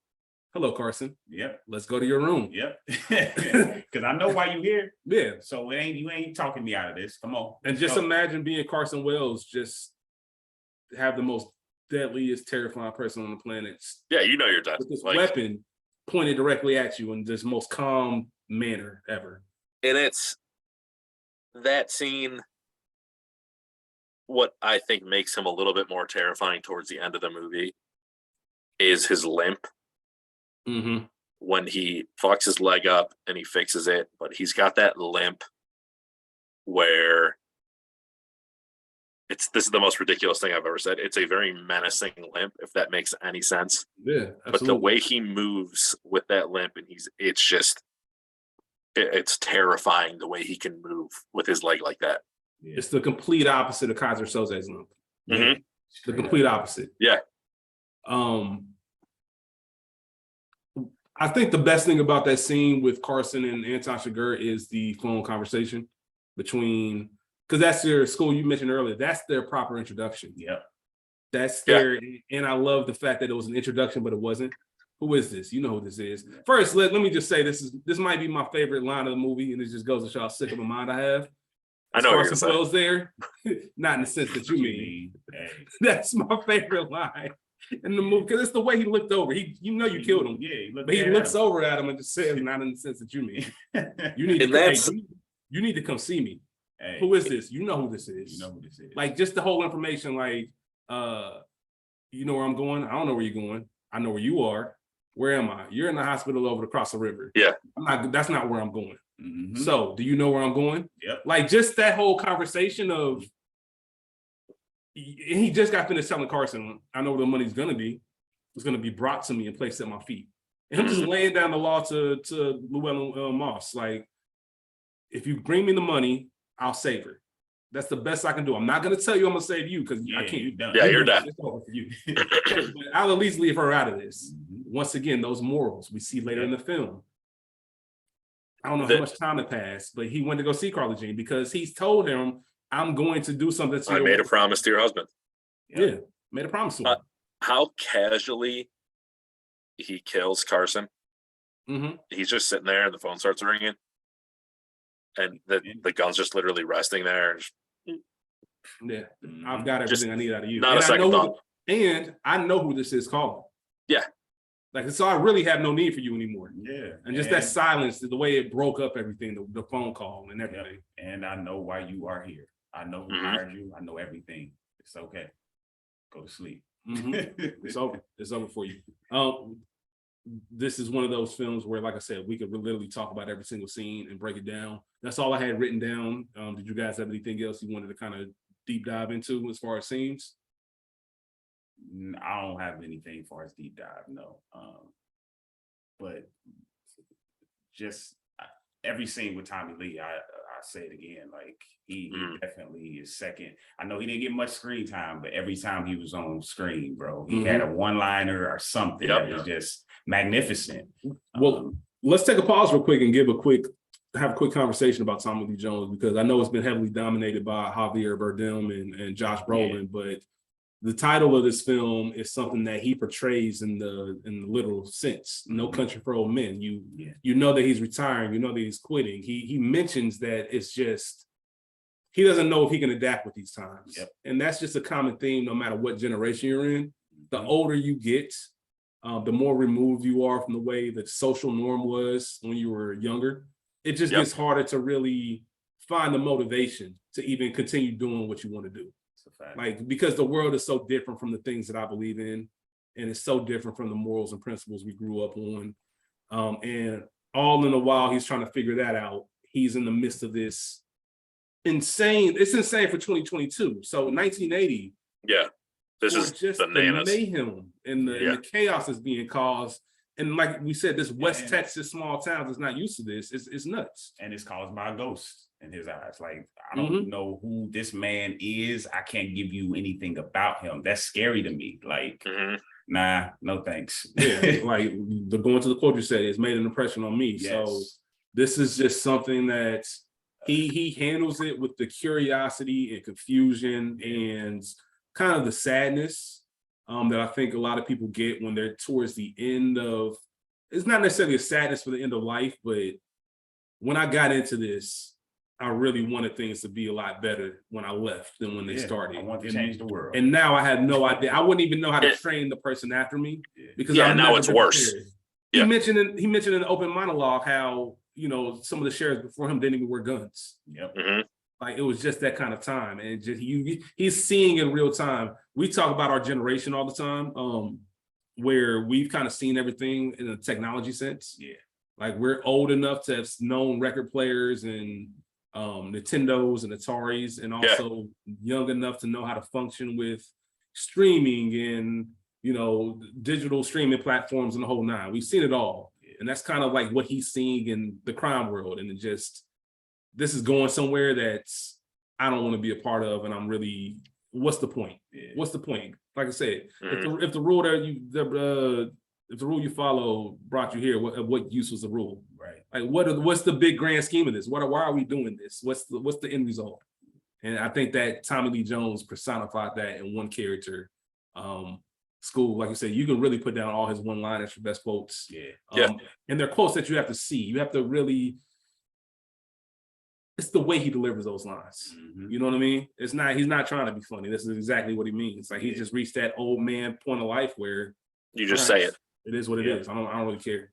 hello, Carson. Yep. Let's go to your room. Yep. Because I know why you're here. Yeah. So you ain't talking me out of this. Come on. And just imagine being Carson Wells, just have the most deadliest, terrifying person on the planet. Yeah, you know you're dead. With this weapon pointed directly at you in this most calm manner ever. And it's that scene. What I think makes him a little bit more terrifying towards the end of the movie is his limp. When he fucks his leg up and he fixes it, but he's got that limp where this is the most ridiculous thing I've ever said. It's a very menacing limp, if that makes any sense. Yeah, absolutely. But the way he moves with that limp, and it's terrifying the way he can move with his leg like that. It's the complete opposite of Kaiser Soze's limp. The complete opposite. Yeah. I think the best thing about that scene with Carson and Anton Chigurh is the phone conversation between, because that's their school you mentioned earlier. That's their proper introduction. Yep. That's their, and I love the fact that it was an introduction, but it wasn't. Who is this? You know who this is. First, let me just say this might be my favorite line of the movie, and it just goes to show how sick of a mind I have. I know Carson Wells there, not in the sense that you mean. Hey. That's my favorite line in the movie because it's the way he looked over. You know you killed him. Yeah, but he looks over at him and just says, "Not in the sense that you mean. You need to. You need to come see me. Hey. Who is this? You know who this is. You know who this is. Like just the whole information. Like, you know where I'm going. I don't know where you're going. I know where you are. Where am I? You're in the hospital over across the river. Yeah, that's not where I'm going. Mm-hmm. So, do you know where I'm going? Yep. Like just that whole conversation of. He just got finished telling Carson, I know where the money's gonna be. It's gonna be brought to me and placed at my feet. And him just laying down the law to Llewellyn Moss. Like, if you bring me the money, I'll save her. That's the best I can do. I'm not gonna tell you I'm gonna save you because I can't. You're done. Yeah, you're done. It's over for you. But I'll at least leave her out of this. Once again, those morals we see later in the film. I don't know how much time had passed, but he went to go see Carla Jean because he's told him, I'm going to do something to I made a promise to your husband. Yeah, made a promise to him. How casually he kills Carson. Mm-hmm. He's just sitting there and the phone starts ringing. And the gun's just literally resting there. Yeah, I've got everything I need out of you. Not a second thought. And I know who this is calling. Yeah. Like, so I really have no need for you anymore. Yeah. And just that silence, the way it broke up everything, the phone call and everything. And I know why you are here. I know who hired you. I know everything. It's okay. Go to sleep. It's over. It's over for you. This is one of those films where, like I said, we could literally talk about every single scene and break it down. That's all I had written down. Did you guys have anything else you wanted to kind of deep dive into as far as scenes? I don't have anything as far as deep dive, no. But just every scene with Tommy Lee, I say it again, like he definitely is second. I know he didn't get much screen time, but every time he was on screen, bro, he had a one-liner or something that was just magnificent. Well, let's take a pause real quick and have a quick conversation about Tommy Lee Jones, because I know it's been heavily dominated by Javier Bardem and Josh Brolin, but the title of this film is something that he portrays in the literal sense. No Country for Old Men. You know that he's retiring. You know that he's quitting. He mentions that it's just he doesn't know if he can adapt with these times, and that's just a common theme. No matter what generation you're in, the older you get, the more removed you are from the way the social norm was when you were younger. It just gets harder to really find the motivation to even continue doing what you want to do. Like, because the world is so different from the things that I believe in, and it's so different from the morals and principles we grew up on. And all in a while, he's trying to figure that out. He's in the midst of this insane. It's insane for 2022. So 1980. Yeah, this is just bananas. The mayhem and the chaos that's being caused. And like we said, this West Texas small town is not used to this. It's nuts. And it's caused by a ghost in his eyes. Like, I don't know who this man is. I can't give you anything about him. That's scary to me. Like, nah, no thanks. Yeah, like going to the quote you said, it's made an impression on me. Yes. So this is just something that he handles it with the curiosity and confusion and kind of the sadness that I think a lot of people get when they're towards the end of, it's not necessarily a sadness for the end of life, but when I got into this, I really wanted things to be a lot better when I left than when they started. I want to change the world. And now I had no idea. I wouldn't even know how to train the person after me because now it's worse. He mentioned in the open monologue how, you know, some of the sheriffs before him didn't even wear guns. Like, it was just that kind of time. And just he's seeing in real time. We talk about our generation all the time, where we've kind of seen everything in a technology sense. Yeah. Like, we're old enough to have known record players and Nintendos and Ataris, and also young enough to know how to function with streaming and, you know, digital streaming platforms and the whole nine. We've seen it all. And that's kind of like what he's seeing in the crime world. And it just, this is going somewhere that's I don't want to be a part of, and I'm really, what's the point? What's the point? Like I said, if the rule that if the rule you follow brought you here, what use was the rule? Right. Like, what's the big grand scheme of this? Why are we doing this? What's the end result? And I think that Tommy Lee Jones personified that in one character. School, like you said, you can really put down all his one-liners for best quotes. Yeah. And they're quotes that you have to see. You have to really. It's the way he delivers those lines. Mm-hmm. You know what I mean? He's not trying to be funny. This is exactly what he means. Like, he just reached that old man point of life where you just say it. It is what it is. I don't really care.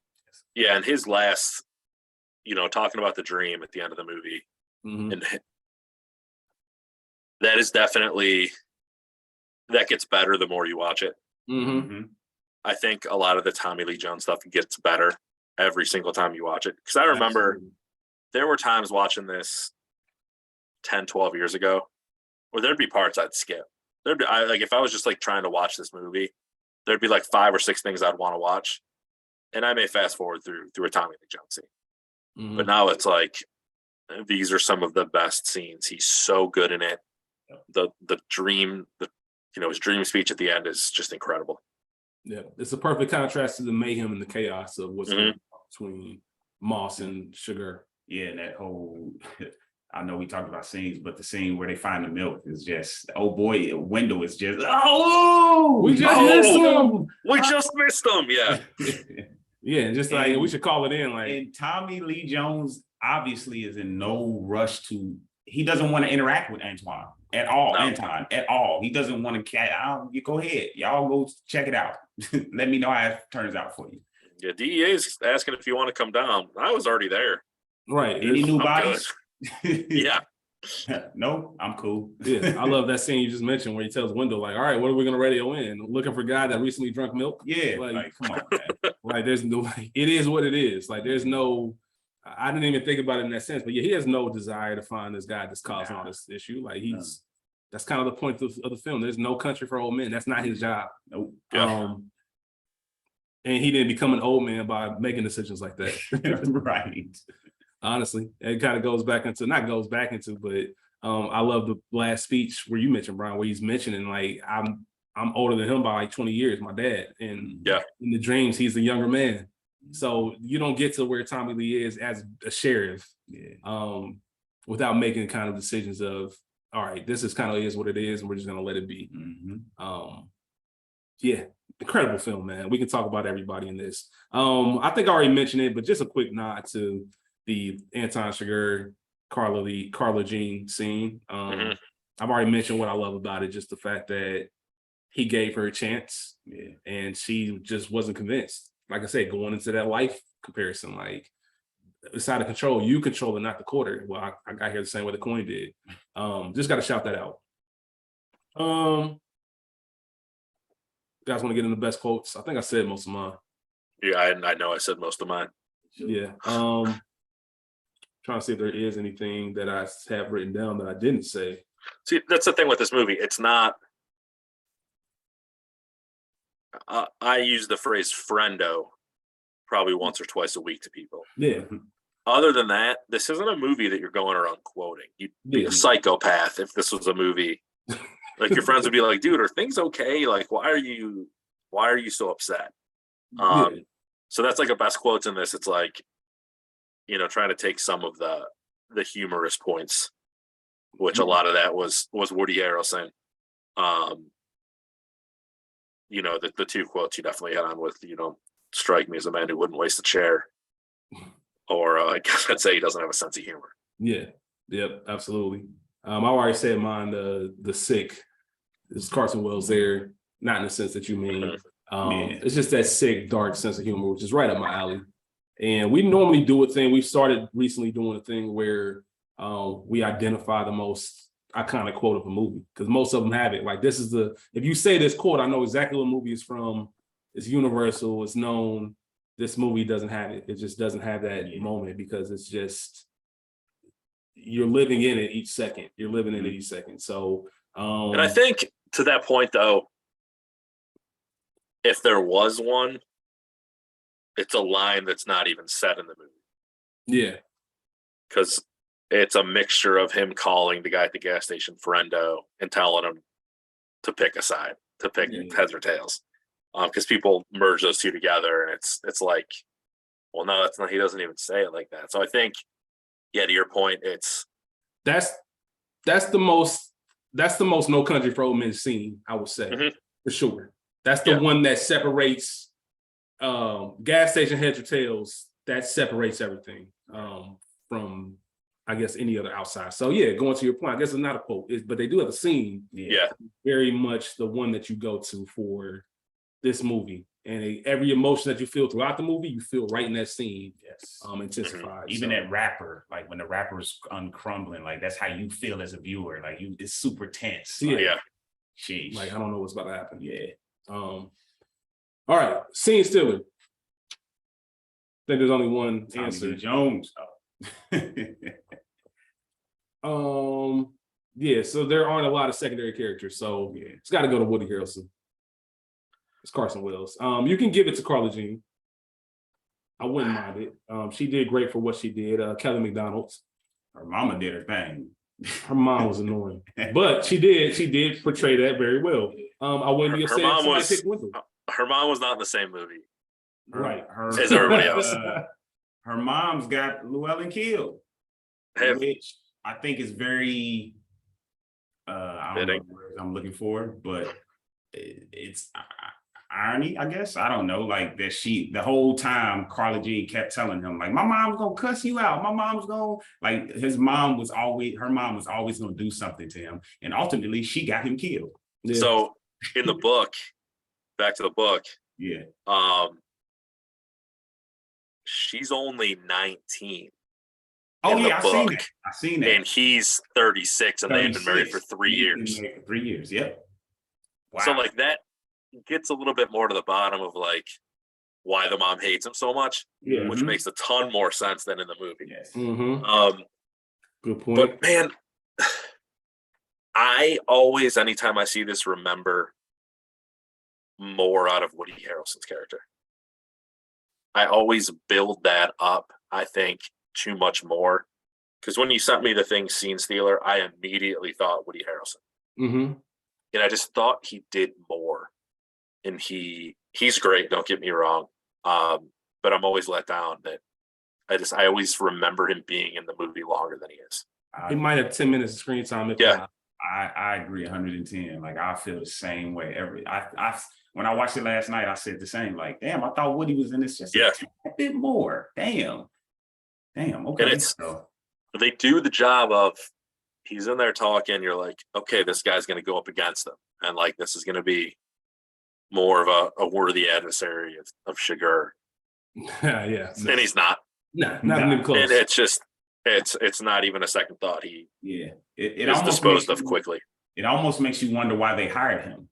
Yeah, and his last, talking about the dream at the end of the movie, and that is definitely, that gets better the more you watch it. I think a lot of the Tommy Lee Jones stuff gets better every single time you watch it. Because I remember there were times watching this 10, 12 years ago where there'd be parts I'd skip. If I was just like trying to watch this movie, there'd be like 5 or 6 things I'd want to watch. And I may fast forward through a Tommy Lee Jones scene. But now it's like, these are some of the best scenes. He's so good in it. The dream, his dream speech at the end is just incredible. Yeah, it's a perfect contrast to the mayhem and the chaos of what's going on between Moss and Sugar. Yeah, and that whole, I know we talked about scenes, but the scene where they find the milk is just, oh boy, Wendell is just, we just missed him. We just missed him, yeah. Yeah, just like, we should call it in. Like, and Tommy Lee Jones obviously is in no rush he doesn't want to interact with Antoine at all. No. Anton at all. He doesn't want to. You go ahead. Y'all go check it out. Let me know how it turns out for you. Yeah, DEA is asking if you want to come down. I was already there. Right. Any new bodies? Yeah. No, I'm cool. Yeah, I love that scene you just mentioned where he tells Wendell, like, all right, what are we going to radio in? Looking for a guy that recently drunk milk? Yeah, like come on, man. Like, there's no, it is what it is. Like, there's no, I didn't even think about it in that sense, but yeah, he has no desire to find this guy that's causing all this issue. Like, that's kind of the point of the film. There's no country for old men. That's not his job. Nope. Yeah. And he didn't become an old man by making decisions like that. Right. Honestly, it kind of but I love the last speech where you mentioned, Bryan, where he's mentioning, like, I'm older than him by like 20 years, my dad. And in the dreams, he's the younger man. So you don't get to where Tommy Lee is as a sheriff without making kind of decisions of, all right, this is kind of is what it is, and we're just gonna let it be. Yeah, incredible film, man. We can talk about everybody in this. I think I already mentioned it, but just a quick nod to the Anton Chigurh, Carla Jean scene. I've already mentioned what I love about it, just the fact that he gave her a chance, and she just wasn't convinced. Like I said, going into that life comparison, like, it's out of control. You control it, not the quarter. Well, I got here the same way the coin did. Just got to shout that out. You guys want to get in the best quotes? I think I said most of mine. Yeah, I know I said most of mine. Yeah. Trying to see if there is anything that I have written down that I didn't say. See, that's the thing with this movie. It's not. I use the phrase friendo probably once or twice a week to people. Yeah. Other than that, this isn't a movie that you're going around quoting. You'd be a psychopath if this was a movie. Like, your friends would be like, dude, are things okay? Like, why are you so upset? So that's like a best quotes in this. It's like, trying to take some of the humorous points, which a lot of that was Woody Harrelson. The 2 quotes you definitely hit on with, strike me as a man who wouldn't waste a chair. Or I guess I'd say he doesn't have a sense of humor. Yeah. Yep. Absolutely. I already said mine, the sick. It's Carson Wells there, not in the sense that you mean. It's just that sick, dark sense of humor, which is right up my alley. And we normally do a thing. We've started recently doing a thing where we identify the most iconic quote of a movie, because most of them have it. Like, this is if you say this quote, I know exactly what movie it's from. It's universal. It's known. This movie doesn't have it. It just doesn't have that moment, because it's just, you're living in it each second. You're living in it each second. So, and I think to that point, though, if there was one, it's a line that's not even said in the movie. Yeah. Because it's a mixture of him calling the guy at the gas station friendo and telling him to pick a side, to pick heads or tails. because people merge those two together, and it's like, well, no, that's not. He doesn't even say it like that. So I think, yeah, to your point, that's the most No Country for Old Men scene, I would say, for sure. That's the one that separates gas station heads or tails. That separates everything from, I guess, any other outside. So yeah, going to your point, I guess it's not a quote, but they do have a scene. yeah. Very much the one that you go to for this movie, and every emotion that you feel throughout the movie, you feel right in that scene. Yes. Intensified. Even that rapper, like when the rapper's uncrumbling, like that's how you feel as a viewer. Like it's super tense. Like, Yeah. Sheesh. Like, I don't know what's about to happen. Yeah. All right, scene stealer. I think there's only one Tommy answer. Lee Jones. Yeah, so there aren't a lot of secondary characters, so it's got to go to Woody Harrelson. It's Carson Wells. You can give it to Carla Jean. I wouldn't mind it. She did great for what she did. Kelly McDonald's. Her mama did her thing. Her mom was annoying, but she did portray that very well. I wouldn't be upset if somebody picked Wendell. Her mom was not in the same movie. Right. As everybody else. Her mom's got Llewellyn killed, which I think is very I don't know the words I'm looking for, but it's irony, I guess. I don't know, like that the whole time Carla Jean kept telling him, like, my mom's gonna cuss you out. My mom's gonna, like, her mom was always gonna do something to him. And ultimately she got him killed. Yeah. So in the book, back to the book, she's only 19. Oh yeah, I've seen that. And he's 36, and they've been married for 3 years. 3 years, yep. Wow. So like that gets a little bit more to the bottom of like why the mom hates him so much, which makes a ton more sense than in the movie. Yes. Good point. But man, I always, anytime I see this, remember more out of Woody Harrelson's character. I always build that up, I think, too much more. Because when you sent me the thing Scene Stealer, I immediately thought Woody Harrelson. And I just thought he did more. And he's great, don't get me wrong. But I'm always let down that I always remember him being in the movie longer than he is. He might have 10 minutes of screen time. I agree 110. Like, I feel the same way. When I watched it last night, I said the same. Like, damn, I thought Woody was in this just a bit more. Damn. Okay. And they do the job of, he's in there talking. You're like, okay, this guy's going to go up against them, and like this is going to be more of a worthy adversary of Chigurh. Yeah, and he's not. Not even close. And it's just it's not even a second thought. It is disposed of quickly. It almost makes you wonder why they hired him.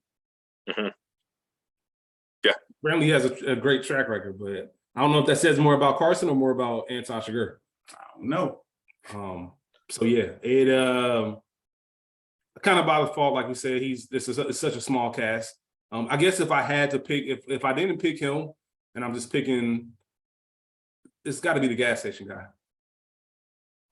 Yeah, Brantley has a great track record, but I don't know if that says more about Carson or more about Anton Chigurh. I don't know. So yeah, it kind of by default, like we said, it's such a small cast. I guess if I had to pick, if I didn't pick him, and I'm just picking, it's got to be the gas station guy.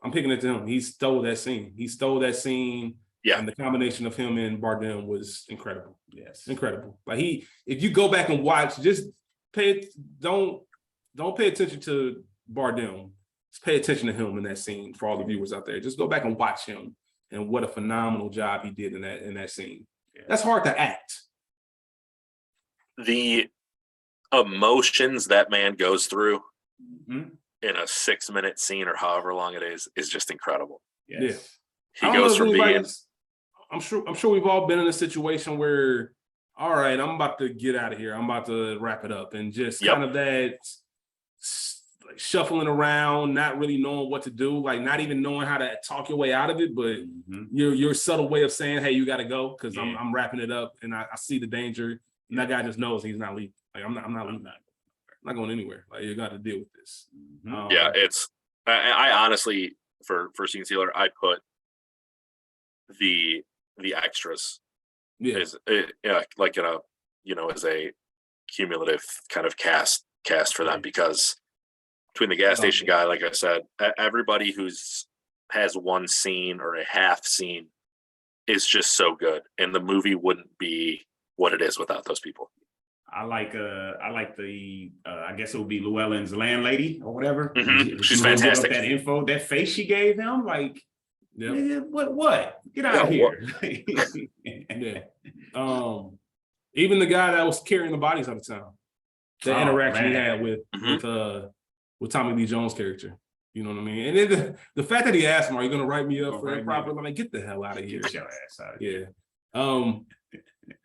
I'm picking it to him. He stole that scene. Yeah. And the combination of him and Bardem was incredible. Yes. Incredible. Like if you go back and watch, just don't pay attention to Bardem. Just pay attention to him in that scene for all the viewers out there. Just go back and watch him and what a phenomenal job he did in that scene. Yeah. That's hard to act. The emotions that man goes through in a 6-minute scene or however long it is just incredible. Yes. Yeah. He goes from being. I'm sure we've all been in a situation where, all right, I'm about to get out of here. I'm about to wrap it up, and just kind of that like shuffling around, not really knowing what to do, like not even knowing how to talk your way out of it, but your subtle way of saying, hey, you got to go because I'm wrapping it up and I see the danger. And that guy just knows he's not leaving. Like I'm not leaving. I'm not going anywhere. Like you got to deal with this. I honestly, for Scene Stealer, I put the extras is like in a as a cumulative kind of cast for them, because between the gas station guy, like I said, everybody has one scene or a half scene is just so good, and the movie wouldn't be what it is without those people. I like the I guess it would be Llewellyn's landlady or whatever. Mhm. She's She gave up fantastic. that info, that face she gave him, like, Yep. nigga, what? Get out of here. Yeah. Even the guy that was carrying the bodies out of town, the interaction he had with Tommy Lee Jones' character. You know what I mean? And then the fact that he asked him, "Are you going to write me up for improper?" I'm like, get the hell out of here. Get your ass out of here. Yeah.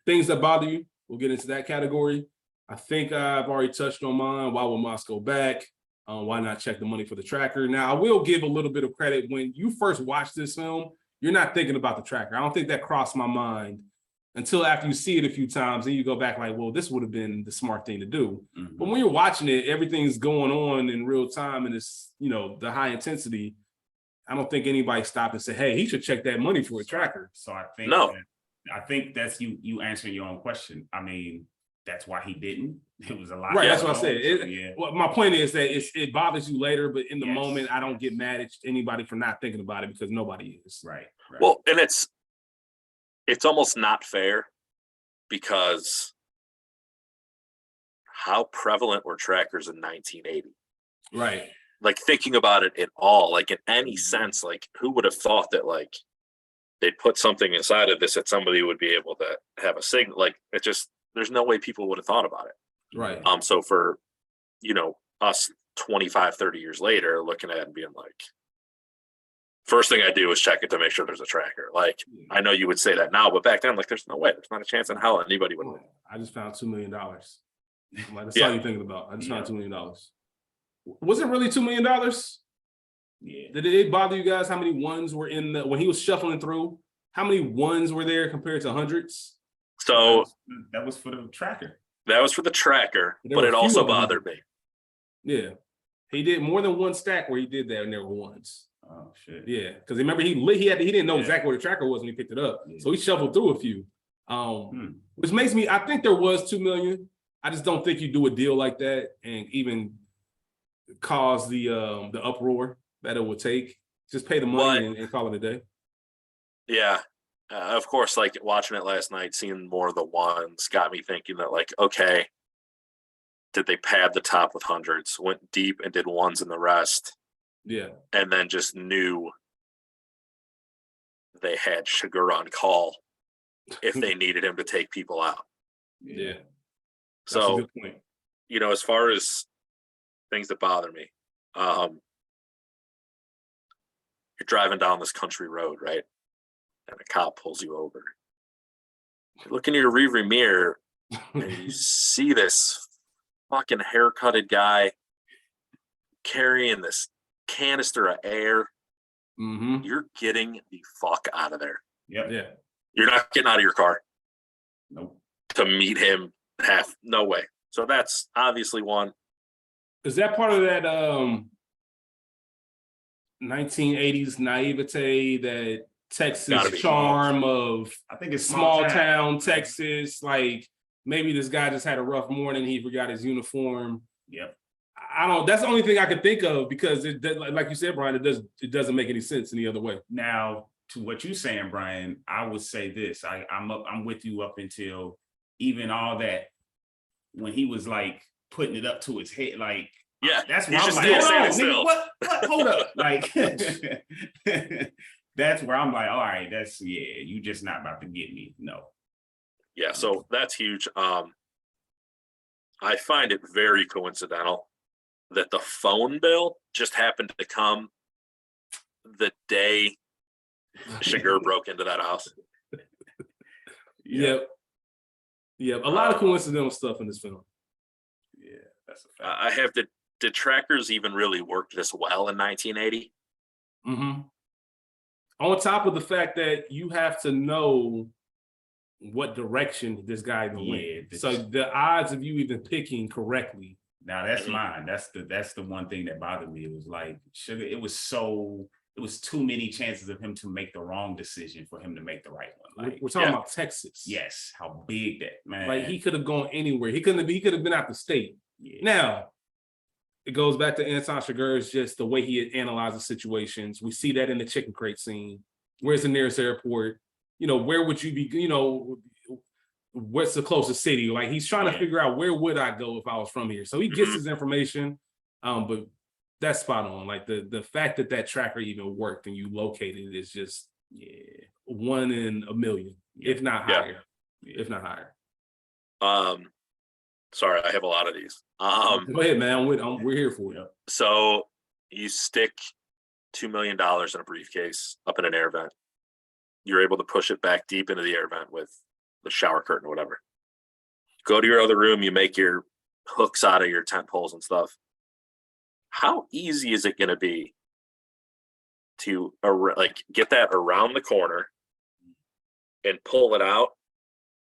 Things that bother you. We'll get into that category. I think I've already touched on mine. Why will Moss go back? Why not check the money for the tracker? Now, I will give a little bit of credit. When you first watch this film, you're not thinking about the tracker. I don't think that crossed my mind until after you see it a few times and you go back like, well, this would have been the smart thing to do. Mm-hmm. But when you're watching it, everything's going on in real time and it's, the high intensity. I don't think anybody stopped and said, hey, he should check that money for a tracker. So I think that's you answering your own question. I mean, that's why he didn't. It was a lot. Right, that's what I said. Well, my point is that it bothers you later, but in the moment, I don't get mad at anybody for not thinking about it because nobody is. Right. Well, and it's almost not fair because how prevalent were trackers in 1980? Right. Like thinking about it at all, like in any sense, like who would have thought that like they'd put something inside of this that somebody would be able to have a signal? Like it just, there's no way people would have thought about it. Right. So for, us 25, 30 years later, looking at it and being like, first thing I do is check it to make sure there's a tracker. Like, I know you would say that now, but back then, like, there's no way. There's not a chance in hell anybody would. I just found $2 million. I'm like, that's all you're thinking about. I just found $2 million. Was it really $2 million? Yeah. Did it bother you guys how many ones were when he was shuffling through? How many ones were there compared to hundreds? So that was for the tracker. That was for the tracker, but it also bothered me. Yeah. He did more than one stack where he did that and there were ones. Oh shit. Yeah, because remember he didn't know exactly where the tracker was when he picked it up. Yeah. So he shuffled through a few. Which makes me, I think there was 2 million. I just don't think you do a deal like that and even cause the uproar that it would take. Just pay the money and call it a day. Yeah. Of course, like watching it last night, seeing more of the ones got me thinking that like, okay, did they pad the top with hundreds, went deep and did ones in the rest? Yeah. And then just knew they had Sugar on call if they needed him to take people out. Yeah. That's so, a good point. As far as things that bother me, you're driving down this country road, right? And a cop pulls you over. You look in your rearview mirror and you see this fucking haircutted guy carrying this canister of air. Mm-hmm. You're getting the fuck out of there. Yep. Yeah. You're not getting out of your car. Nope. To meet him, no way. So that's obviously one. Is that part of that 1980s naivete, that Texas charm of, I think it's small town Texas? Like maybe this guy just had a rough morning, he forgot his uniform. Yep. That's the only thing I could think of because it, like you said, Bryan, it doesn't make any sense any other way. Now, to what you're saying, Bryan, I would say this. I'm with you up until even all that when he was like putting it up to his head, like that's where I'm like, hold on, what? Hold up, like that's where I'm like, all right, you just not about to get me, no. Yeah, so that's huge. I find it very coincidental that the phone bill just happened to come the day Sugar broke into that house. Yep. A lot of coincidental stuff in this film. Yeah, that's a fact. I have did trackers even really work this well in 1980? Mm-hmm. On top of the fact that you have to know what direction this guy went. So the odds of you even picking correctly. Now that's mine. That's the one thing that bothered me. It was like Sugar. It was too many chances of him to make the wrong decision for him to make the right one. Like, we're talking about Texas. Yes, how big that, man. Like he could have gone anywhere. He could have been out the state. Yeah. Now it goes back to Anton Chigurh's just the way he analyzes situations. We see that in the chicken crate scene. Where's the nearest airport? Where would you be? what's the closest city? Like he's trying to Yeah. figure out where would I go if I was from here. So he gets Mhm. his information, but that's spot on. Like the fact that that tracker even worked and you located it is just 1 in a million, if not Yeah. higher, if not higher. Sorry, I have a lot of these. Go ahead, man. We're here for you. So you stick $2 million in a briefcase up in an air vent. You're able to push it back deep into the air vent with the shower curtain or whatever. Go to your other room, you make your hooks out of your tent poles and stuff. How easy is it going to be to like get that around the corner and pull it out?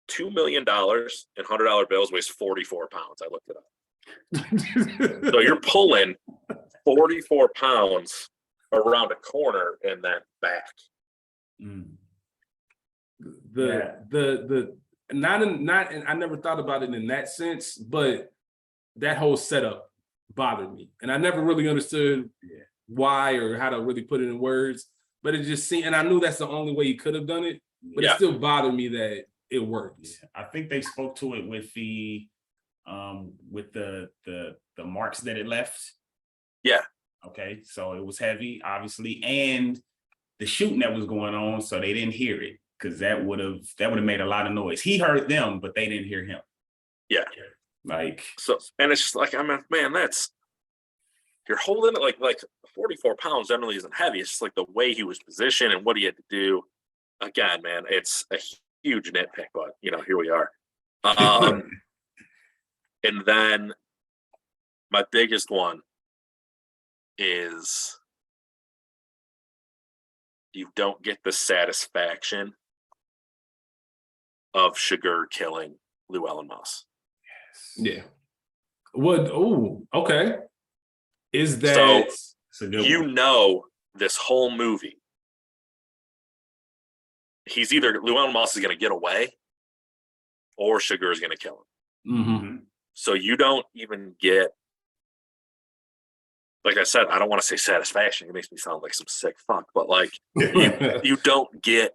$2 million in $100 bills weighs 44 pounds. I looked it up. So you're pulling 44 pounds around a corner and then back. I never thought about it in that sense, but that whole setup bothered me, and I never really understood why or how to really put it in words. But it just seemed, and I knew that's the only way you could have done it, but it still bothered me that it worked. Yeah. I think they spoke to it with the marks that it left. Yeah. Okay, so it was heavy, obviously, and the shooting that was going on, so they didn't hear it because that would have made a lot of noise. He heard them, but they didn't hear him. Yeah. Like so, and it's just like, I mean, man, you're holding it like 44 pounds generally isn't heavy. It's just like the way he was positioned and what he had to do. Again, man, it's a huge nitpick, but here we are. And then my biggest one is you don't get the satisfaction of Sugar killing Llewellyn Moss. Yeah. What? Oh, okay. Is that so? This whole movie, he's either Llewellyn Moss is going to get away, or Sugar is going to kill him. Mm-hmm. So you don't even get, like I said, I don't want to say satisfaction. It makes me sound like some sick fuck, but like you don't get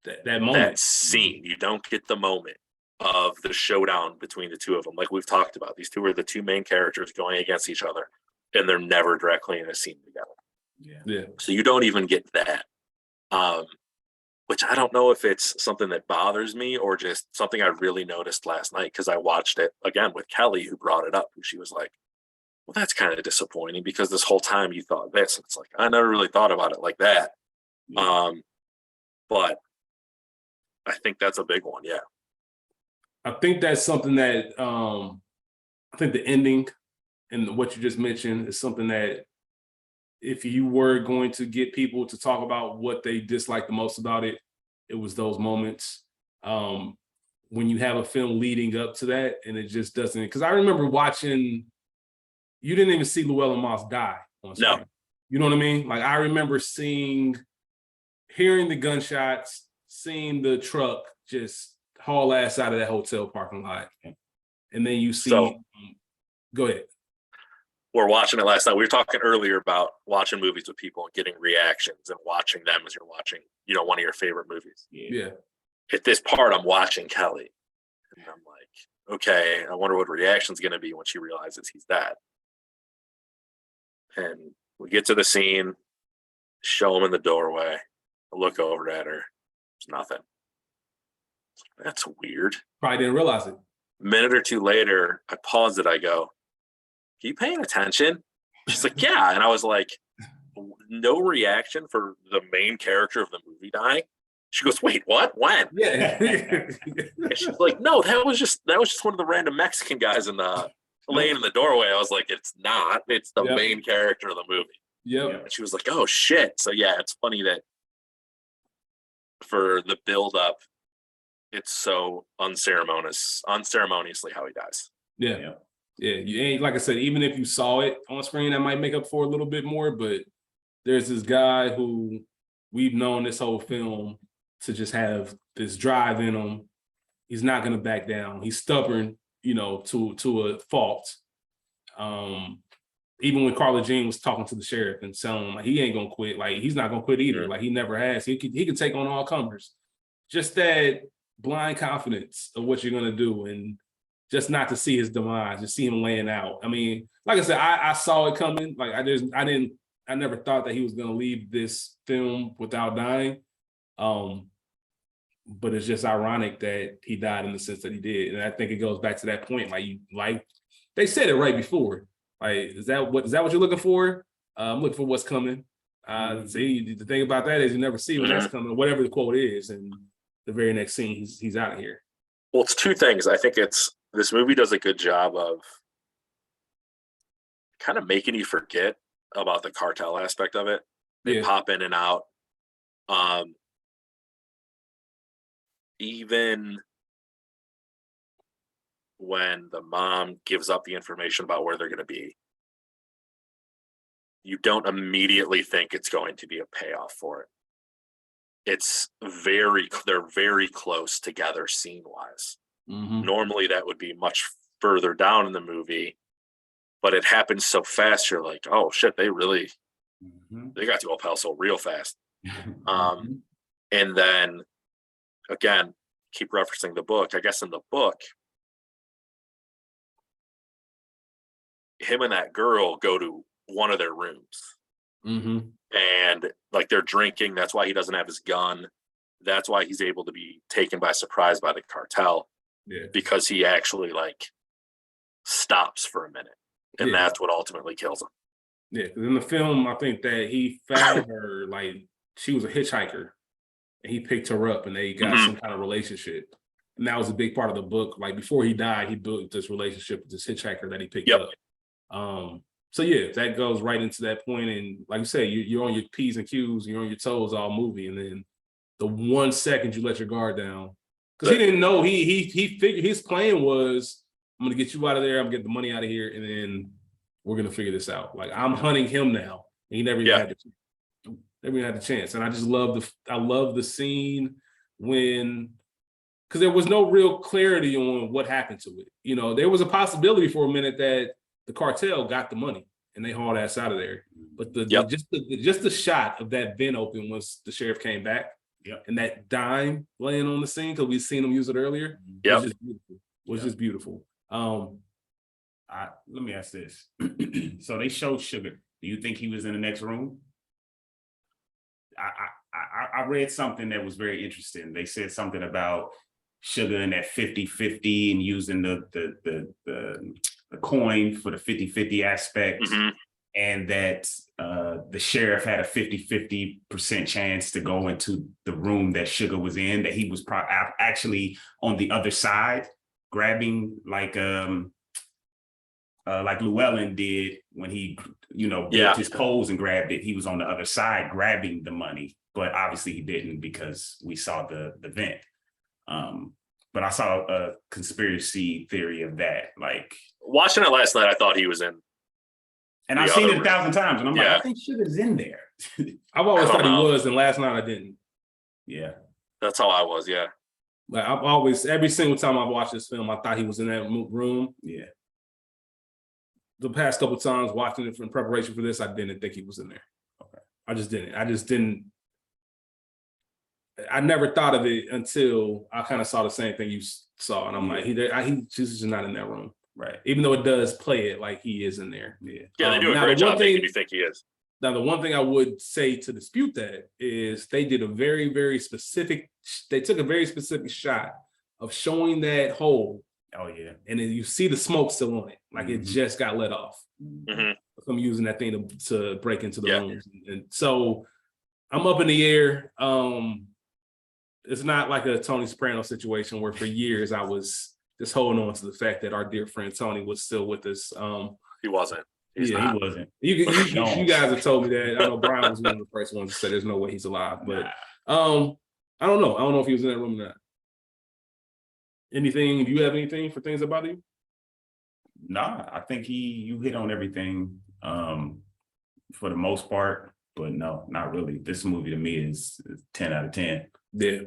that moment, that scene. You don't get the moment of the showdown between the two of them. Like we've talked about, these two are the two main characters going against each other, and they're never directly in a scene together. Yeah. So you don't even get that. Which I don't know if it's something that bothers me or just something I really noticed last night because I watched it again with Kelly, who brought it up, and she was like, well, that's kind of disappointing because this whole time you thought this. It's like, I never really thought about it like that. Yeah. But I think that's a big one. Yeah. I think that's something that I think the ending and what you just mentioned is something that if you were going to get people to talk about what they disliked the most about it, it was those moments. When you have a film leading up to that and it just doesn't, because I remember watching, you didn't even see Llewellyn Moss die on screen. No. You know what I mean? Like I remember hearing the gunshots, seeing the truck just haul ass out of that hotel parking lot. And then you see, go ahead. We're watching it last night. We were talking earlier about watching movies with people and getting reactions and watching them as you're watching, one of your favorite movies. Yeah. At this part, I'm watching Kelly. And I'm like, okay, I wonder what reaction's going to be when she realizes he's dead. And we get to the scene, show him in the doorway. I look over at her. There's nothing. That's weird. Probably didn't realize it. A minute or two later, I pause it. I go, are you paying attention? She's like, yeah. And I was like, no reaction for the main character of the movie dying. She goes, wait, what? When? Yeah. And she's like, no, that was just one of the random Mexican guys in the laying in the doorway. I was like, it's not. It's the main character of the movie. Yep. And she was like, oh shit. So yeah, it's funny that for the build up, it's so unceremoniously how he dies. Yeah. You ain't, like I said, even if you saw it on screen, that might make up for a little bit more. But there's this guy who we've known this whole film to just have this drive in him. He's not going to back down. He's stubborn, to a fault. Even when Carla Jean was talking to the sheriff and telling him like he ain't gonna quit, like he's not gonna quit either. Like he never has. He can take on all comers. Just that blind confidence of what you're gonna do, and just not to see his demise, just see him laying out. I mean, like I said, I saw it coming. Like I never thought that he was gonna leave this film without dying. But it's just ironic that he died in the sense that he did. And I think it goes back to that point. Like they said it right before. Like, is that what you're looking for? I'm looking for what's coming. See, the thing about that is you never see when that's coming, whatever the quote is, and the very next scene, he's out of here. Well, it's two things. I think this movie does a good job of kind of making you forget about the cartel aspect of it. They pop in and out. Even when the mom gives up the information about where they're going to be, you don't immediately think it's going to be a payoff for it. They're very close together scene wise. Mm-hmm. Normally that would be much further down in the movie, but it happens so fast. You're like, oh shit, they got to El Paso real fast. And then again, keep referencing the book. I guess in the book, him and that girl go to one of their rooms. Mm-hmm. And like they're drinking. That's why he doesn't have his gun. That's why he's able to be taken by surprise by the cartel. Yeah. Because he actually like stops for a minute. And that's what ultimately kills him. Yeah, because in the film, I think that he found her, like, she was a hitchhiker. And he picked her up and they got some kind of relationship. And that was a big part of the book. Like before he died, he built this relationship with this hitchhiker that he picked up. So yeah, that goes right into that point. And like you said, you're on your P's and Q's, you're on your toes all movie. And then the 1 second you let your guard down. Because he didn't know, he figured his plan was, I'm gonna get you out of there, I'm gonna get the money out of here, and then we're gonna figure this out. Like I'm hunting him now. And he never even had the chance. And I just love the scene when, because there was no real clarity on what happened to it. You know, there was a possibility for a minute that the cartel got the money and they hauled ass out of there. But just the shot of that bin open once the sheriff came back, and that dime laying on the scene, because we've seen him use it earlier, was just beautiful. Let me ask this. So they showed Sugar. Do you think he was in the next room? I read something that was very interesting. They said something about Sugar in that 50-50 and using the coin for the 50-50 aspect, and that the sheriff had a 50-50% chance to go into the room that Sugar was in, that he was actually on the other side grabbing like Llewellyn did when he, built his pose and grabbed it. He was on the other side grabbing the money, but obviously he didn't because we saw the vent. But I saw a conspiracy theory of that. Like watching it last night, I thought he was in. And I've seen it 1,000 times, and I'm like, I think Sugar's in there. I've always thought he was, and last night I didn't. Yeah, that's how I was. Yeah, like I've always, every single time I've watched this film, I thought he was in that room. Yeah. The past couple of times watching it in preparation for this, I didn't think he was in there. Okay. I just didn't. I never thought of it until I kind of saw the same thing you saw, and I'm like, he's just not in that room, right? Even though it does play it like he is in there. Yeah, they do a great job making you think he is. Now, the one thing I would say to dispute that is they did a very, very specific. They took a very specific shot of showing that hole. Oh yeah, and then you see the smoke still on it, like it just got let off. I'm using that thing to break into the rooms, and so I'm up in the air. It's not like a Tony Soprano situation where for years I was just holding on to the fact that our dear friend Tony was still with us. He wasn't. He wasn't. You guys have told me that. I know Bryan was one of the first ones to say there's no way he's alive, but I don't know. I don't know if he was in that room or not. Anything? Do you have anything for things that bother you? Nah, I think you hit on everything for the most part, but no, not really. This movie to me is 10 out of 10. Yeah.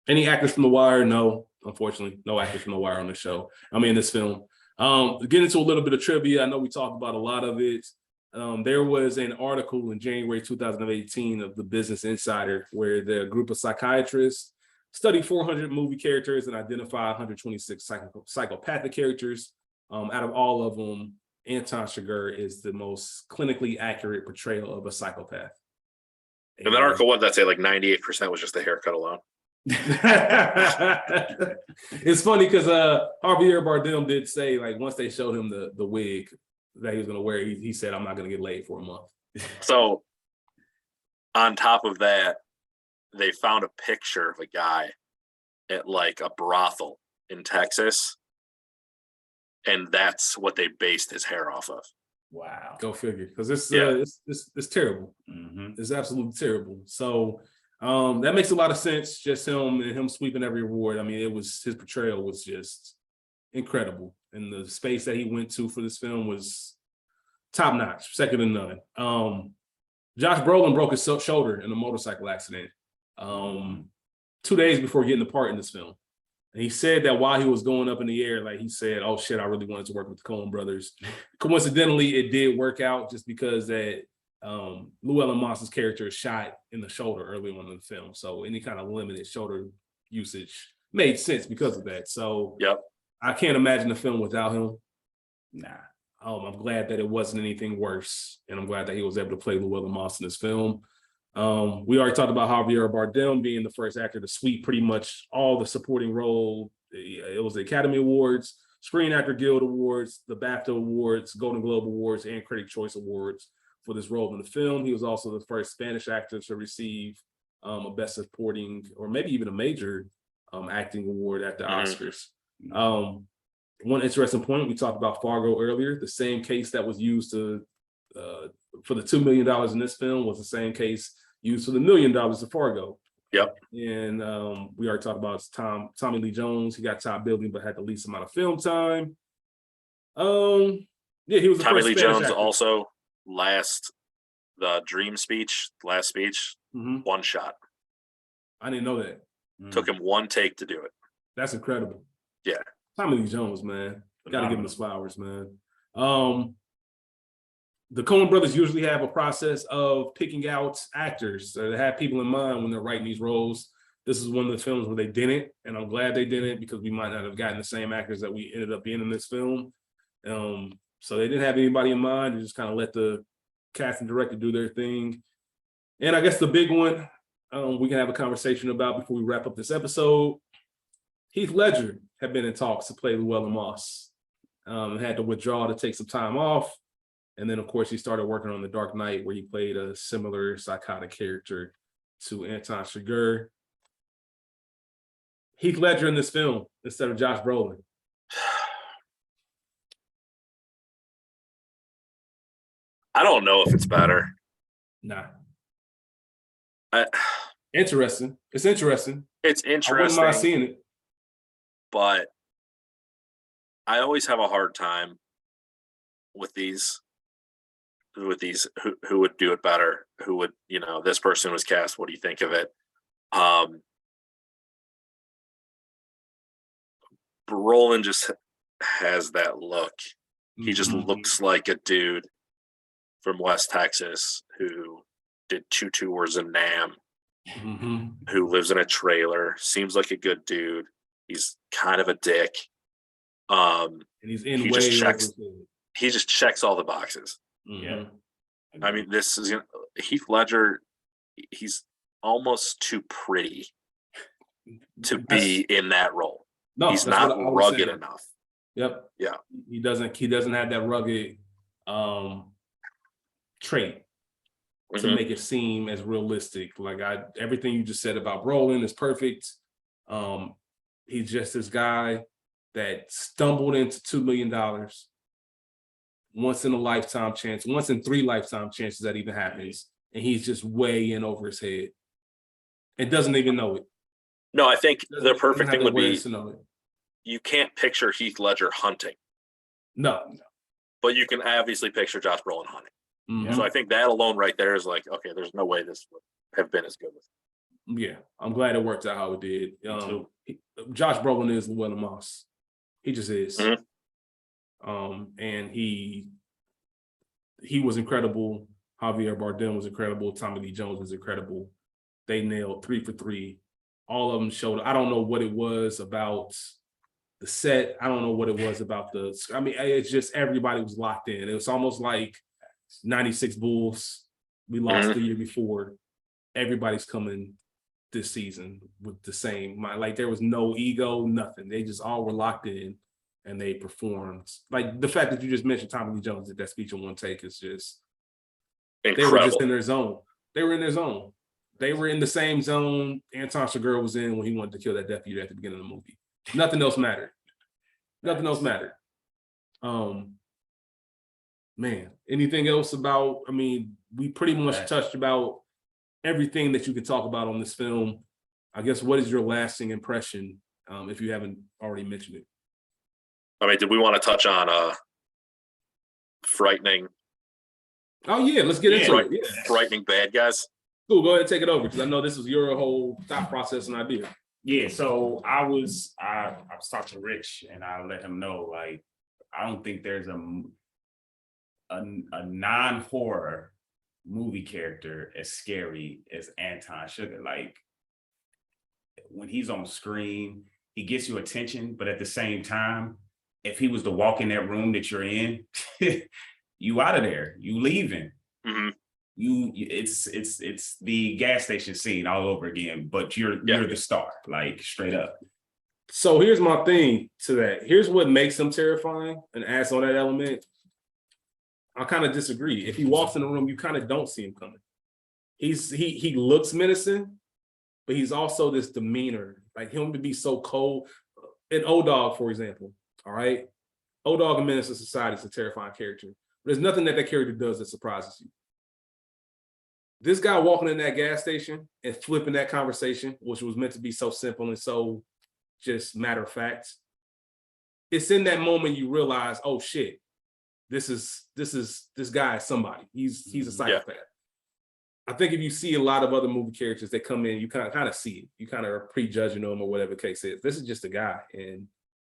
Any actors from The Wire? No, unfortunately, no actors from The Wire on the show. I mean, this film. Get into a little bit of trivia. I know we talked about a lot of it. There was an article in January 2018 of the Business Insider where the group of psychiatrists studied 400 movie characters and identified 126 psychopathic characters. Out of all of them, Anton Chigurh is the most clinically accurate portrayal of a psychopath. In that article, what did that say? Like 98% was just the haircut alone. It's funny because Javier Bardem did say, like, once they showed him the wig that he was going to wear, he said, I'm not going to get laid for a month. So on top of that, they found a picture of a guy at like a brothel in Texas, and that's what they based his hair off of. Wow. Go figure, because it's terrible. It's absolutely terrible. So that makes a lot of sense. Just him sweeping every award. I mean, his portrayal was just incredible, and the space that he went to for this film was top notch, second to none. Josh Brolin broke his shoulder in a motorcycle accident 2 days before getting the part in this film. And he said that while he was going up in the air, like, he said, oh shit, I really wanted to work with the Coen brothers. Coincidentally, it did work out just because that Llewellyn Moss's character is shot in the shoulder early on in the film. So any kind of limited shoulder usage made sense because of that. So yep. I can't imagine the film without him. Nah. I'm glad that it wasn't anything worse, and I'm glad that he was able to play Llewellyn Moss in this film. We already talked about Javier Bardem being the first actor to sweep pretty much all the supporting role. It was the Academy Awards, Screen Actor Guild Awards, the BAFTA Awards, Golden Globe Awards, and Critic Choice Awards for this role in the film. He was also the first Spanish actor to receive a Best Supporting, or maybe even a major acting award at the Oscars. One interesting point, we talked about Fargo earlier. The same case that was used for the $2 million in this film was the same case used for the $1 million of Fargo. Yep. And we already talked about Tommy Lee Jones. He got top billing, but had the least amount of film time. Yeah, he was the Tommy first Lee Spanish Jones actor. also the dream speech, last speech, one shot. I didn't know that. Took him one take to do it. That's incredible. Yeah. Tommy Lee Jones, man. Gotta give him his flowers, man. The Coen brothers usually have a process of picking out actors. So they have people in mind when they're writing these roles. This is one of the films where they didn't, and I'm glad they didn't, because we might not have gotten the same actors that we ended up being in this film. So they didn't have anybody in mind. They just kind of let the casting director do their thing. And I guess the big one we can have a conversation about before we wrap up this episode. Heath Ledger had been in talks to play Llewellyn Moss. Had to withdraw to take some time off. And then, of course, he started working on The Dark Knight, where he played a similar psychotic character to Anton Chigurh. Heath Ledger in this film instead of Josh Brolin. I don't know if it's better. Nah. Interesting. It's interesting. It's interesting. I wouldn't mind seeing it. But I always have a hard time with these who would do it better, who would, this person was cast, what do you think of it? Brolin just has that look. He just looks like a dude from West Texas who did 2 tours in Nam, who lives in a trailer, seems like a good dude. He's kind of a dick. And he's in he just checks all the boxes. Yeah. I mean, this is Heath Ledger. He's almost too pretty to be in that role. No, he's not rugged enough. Yep. Yeah. He doesn't have that rugged trait to make it seem as realistic. Like everything you just said about Brolin is perfect. He's just this guy that stumbled into $2 million. Once in a lifetime chance, once in 3 lifetime chances that even happens. And he's just way in over his head and doesn't even know it. No, I think the perfect thing would be, you can't picture Heath Ledger hunting. No. But you can obviously picture Josh Brolin hunting. So I think that alone right there is like, okay, there's no way this would have been as good with him. Yeah, I'm glad it worked out how it did. Josh Brolin is Llewellyn Moss. He just is. And he was incredible. Javier Bardem was incredible. Tommy Lee Jones was incredible. They nailed 3 for 3 All of them showed. I don't know what it was about the set. I don't know what it was about I mean, it's just everybody was locked in. It was almost like 96 Bulls. We lost the year before. Everybody's coming this season with the same mind. Like there was no ego, nothing. They just all were locked in and they performed. Like the fact that you just mentioned Tommy Lee Jones did that speech in one take is just incredible. They were just in their zone. They were in their zone. They were in the same zone Anton Chigurh was in when he wanted to kill that deputy at the beginning of the movie. Nothing else mattered. Nothing else mattered. Man, anything else about, I mean, we pretty much touched about everything that you could talk about on this film. I guess, what is your lasting impression, if you haven't already mentioned it? I mean, did we want to touch on frightening? Oh yeah, let's get into it. Yeah. Frightening bad guys. Cool, go ahead and take it over because I know this was your whole thought process and idea. Yeah, so I was talking to Rich and I let him know, like, I don't think there's a non-horror movie character as scary as Anton Chigurh. Like, when he's on screen, he gets your attention, but at the same time, if he was to walk in that room that you're in, you out of there, you leaving. Mm-hmm. It's the gas station scene all over again, but you're the star, like straight up. So here's my thing to that. Here's what makes him terrifying and adds on that element. I kind of disagree. If he walks in the room, you kind of don't see him coming. He looks menacing, but he's also this demeanor, like him to be so cold. In O-Dog, for example, all right? O-Dog in Menace to Society is a terrifying character. There's nothing that character does that surprises you. This guy walking in that gas station and flipping that conversation, which was meant to be so simple and so just matter of fact, it's in that moment you realize, oh shit, this guy is somebody. He's a psychopath. Yeah. I think if you see a lot of other movie characters that come in, you kind of see it. You kind of are prejudging them or whatever the case is. This is just a guy and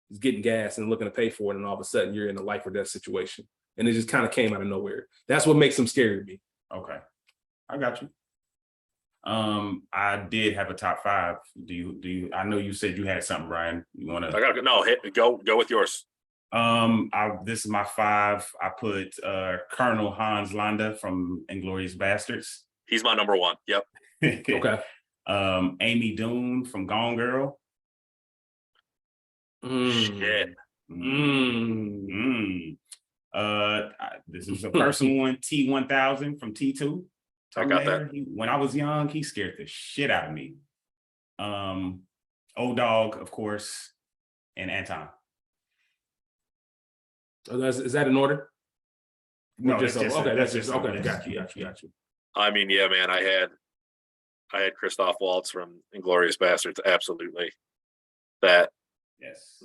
he's getting gas and looking to pay for it, and all of a sudden you're in a life or death situation. And it just kind of came out of nowhere. That's what makes him scary to me. Okay. I got you. I did have a top 5. Do you I know you said you had something, Bryan. You want to? I gotta go with yours. This is my 5. I put Colonel Hans Landa from Inglourious Basterds. He's my number 1. Yep. Okay. Amy Doon from Gone Girl. Shit. This is a personal one. T-1000 from T2. I got that. When I was young, he scared the shit out of me. O-Dog, of course, and Anton. Oh, is that in order? No, just okay. That's just okay. Got you. I mean, yeah, man. I had Christoph Waltz from Inglourious Basterds. Absolutely, that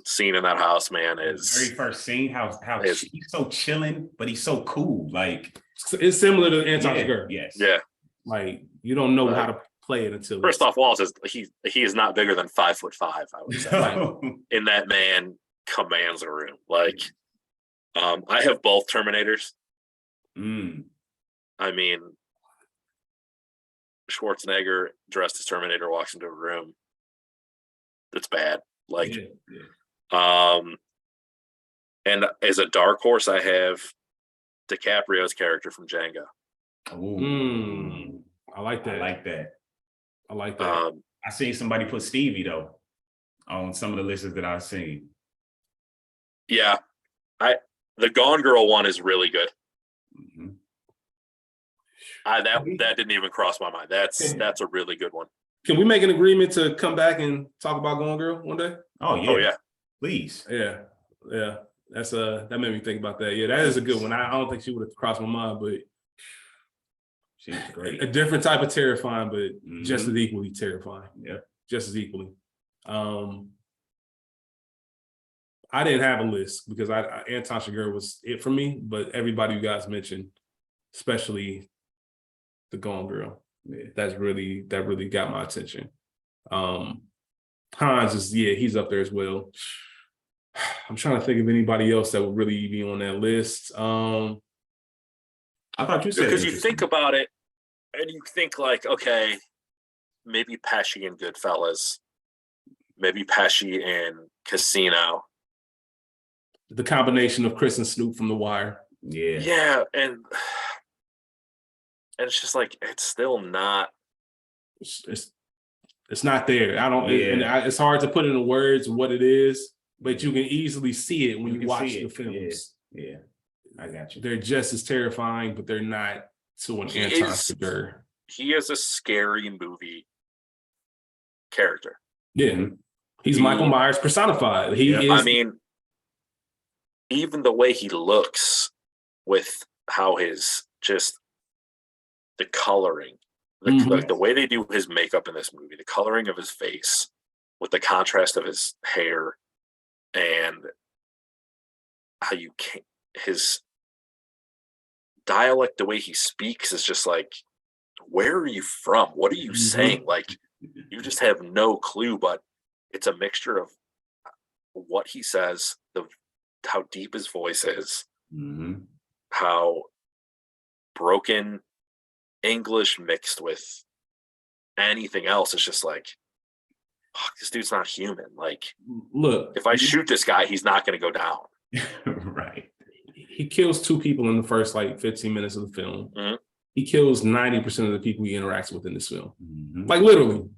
scene in that house, man, is the very first scene. How he's so chilling, but he's so cool. Like, it's similar to Anton Chigurh. Yes. Yeah. Like, you don't know how to play it until Christoph Waltz is he is not bigger than 5'5", I would say. No. And that man commands a room. Like, I have both Terminators. I mean, Schwarzenegger dressed as Terminator walks into a room. That's bad. Like, and as a dark horse, I have DiCaprio's character from Django. I like that. I like that. I seen somebody put Stevie though on some of the lists that I've seen. Yeah, the Gone Girl one is really good. Mm-hmm. That didn't even cross my mind. That's a really good one. Can we make an agreement to come back and talk about Gone Girl one day? Oh yeah, please. Yeah. That's that made me think about that. Yeah, that is a good one. I don't think she would have crossed my mind, but she's great. A different type of terrifying, but just as equally terrifying. Yeah, just as equally. I didn't have a list because Anton Chigurh was it for me, but everybody you guys mentioned, especially the Gone Girl, that really got my attention. Hans is he's up there as well. I'm trying to think of anybody else that would really be on that list. I thought you said because you think about it and you think like, okay, maybe Pesci and Goodfellas maybe Pesci in Casino. The combination of Chris and Snoop from The Wire. Yeah. Yeah, and it's just like it's still not. It's not there. I don't. Yeah. It's hard to put into words what it is, but you can easily see it when you can watch see the it. films. Yeah, I got you. They're just as terrifying, but they're not to an anti-degree. He is a scary movie character. Yeah, he's Michael Myers personified. He is. I mean, even the way he looks, with how his just the coloring, like the way they do his makeup in this movie, the coloring of his face, with the contrast of his hair, and how you can his dialect, the way he speaks is just like, where are you from? What are you saying? Like, you just have no clue, but it's a mixture of what he says, how deep his voice is, how broken English mixed with anything else. It's just like, fuck, this dude's not human. Like, look, if I shoot this guy, he's not going to go down. Right. He kills 2 people in the first like 15 minutes of the film. He kills 90% of the people he interacts with in this film. Like, literally,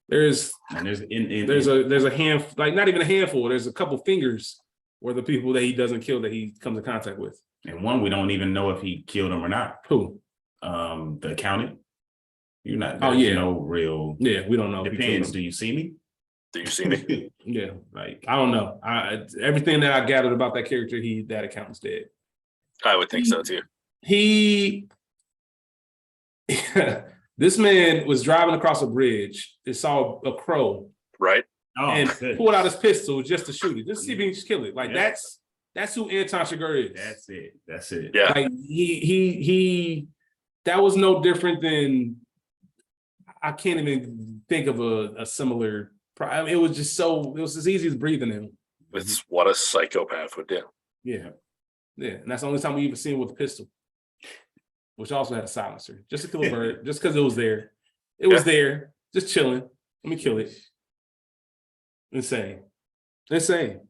there's a hand, like not even a handful. There's a couple fingers where the people that he doesn't kill that he comes in contact with. And one, we don't even know if he killed him or not. Who? The accountant. You're not. Oh yeah. No real. Yeah, we don't know. Depends. Do you see me? Do you see me? Yeah, like I don't know. Everything that I gathered about that character, that accountant's dead. I would think so too. This man was driving across a bridge and saw a crow, right? And pulled out his pistol just to shoot it, just to see if he can just kill it. Like that's who Anton Chigurh is. That's it. Yeah. Like he that was no different than, I can't even think of a similar. I mean, it was as easy as breathing him. It's what a psychopath would do. Yeah. Yeah. And that's the only time we even seen him with a pistol, which also had a silencer, just to kill a bird, just because it was there. It was there, just chilling. Let me kill it. Insane. I think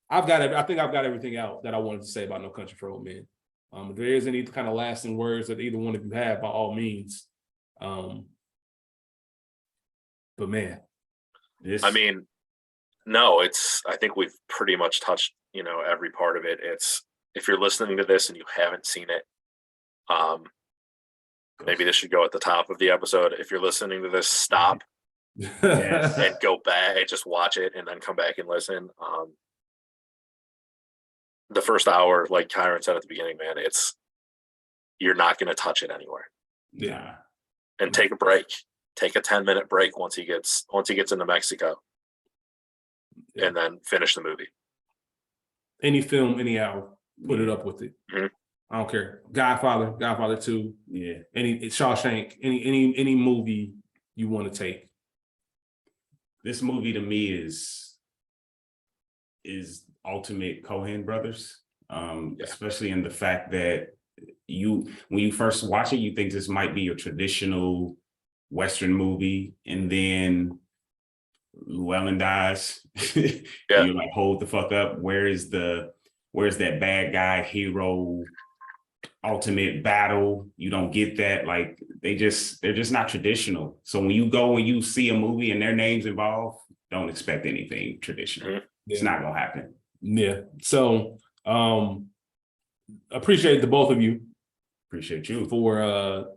I've got everything out that I wanted to say about No Country for Old Men. If there is any kind of lasting words that either one of you have, by all means. But man, I mean, no, I think we've pretty much touched, every part of it. It's, if you're listening to this and you haven't seen it, maybe this should go at the top of the episode. If you're listening to this, stop and go back and just watch it and then come back and listen. The first hour, like Kyron said at the beginning, man, you're not going to touch it anywhere. Yeah. And take a break. Take a 10-minute break once he gets into Mexico, and then finish the movie. Any film, any hour, put it up with it. I don't care. Godfather 2. Yeah. Any Shawshank, any movie you want to take. This movie to me is ultimate Coen brothers, especially in the fact that when you first watch it, you think this might be a traditional Western movie, and then Llewellyn dies. You're like, hold the fuck up. Where's that bad guy hero ultimate battle? You don't get that. Like, they're just not traditional. So when you go and you see a movie and their names involved, don't expect anything traditional. It's not gonna happen. Yeah. So appreciate the both of you. Appreciate you for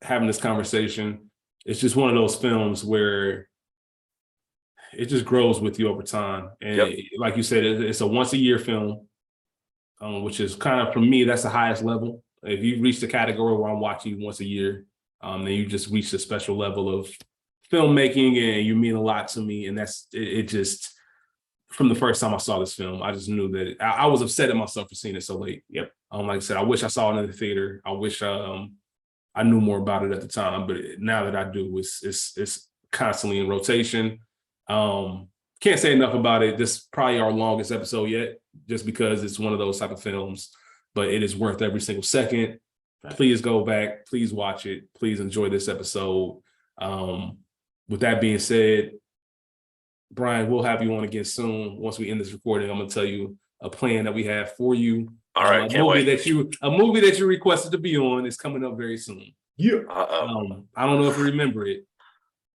having this conversation. It's just one of those films where it just grows with you over time. And like you said, it's a once a year film, which is kind of, for me, that's the highest level. If you reach the category where I'm watching once a year, then you just reach a special level of filmmaking, and you mean a lot to me. And it just, from the first time I saw this film, I just knew that I was upset at myself for seeing it so late. Like I said, I wish I saw it in the theater. I wish I knew more about it at the time, but now that I do, it's constantly in rotation. Can't say enough about it. This is probably our longest episode yet, just because it's one of those type of films, but it is worth every single second. Please go back. Please watch it. Please enjoy this episode. With that being said, Bryan, we'll have you on again soon. Once we end this recording, I'm gonna tell you a plan that we have for you. All right, can't wait. A movie that you requested to be on is coming up very soon. Yeah. I don't know if you remember it,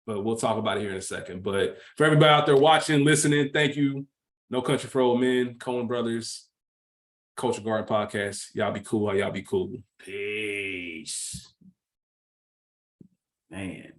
but we'll talk about it here in a second. But for everybody out there watching, listening, thank you. No Country for Old Men, Coen Brothers, Culture Garden Podcast. Y'all be cool. Y'all be cool. Peace. Man.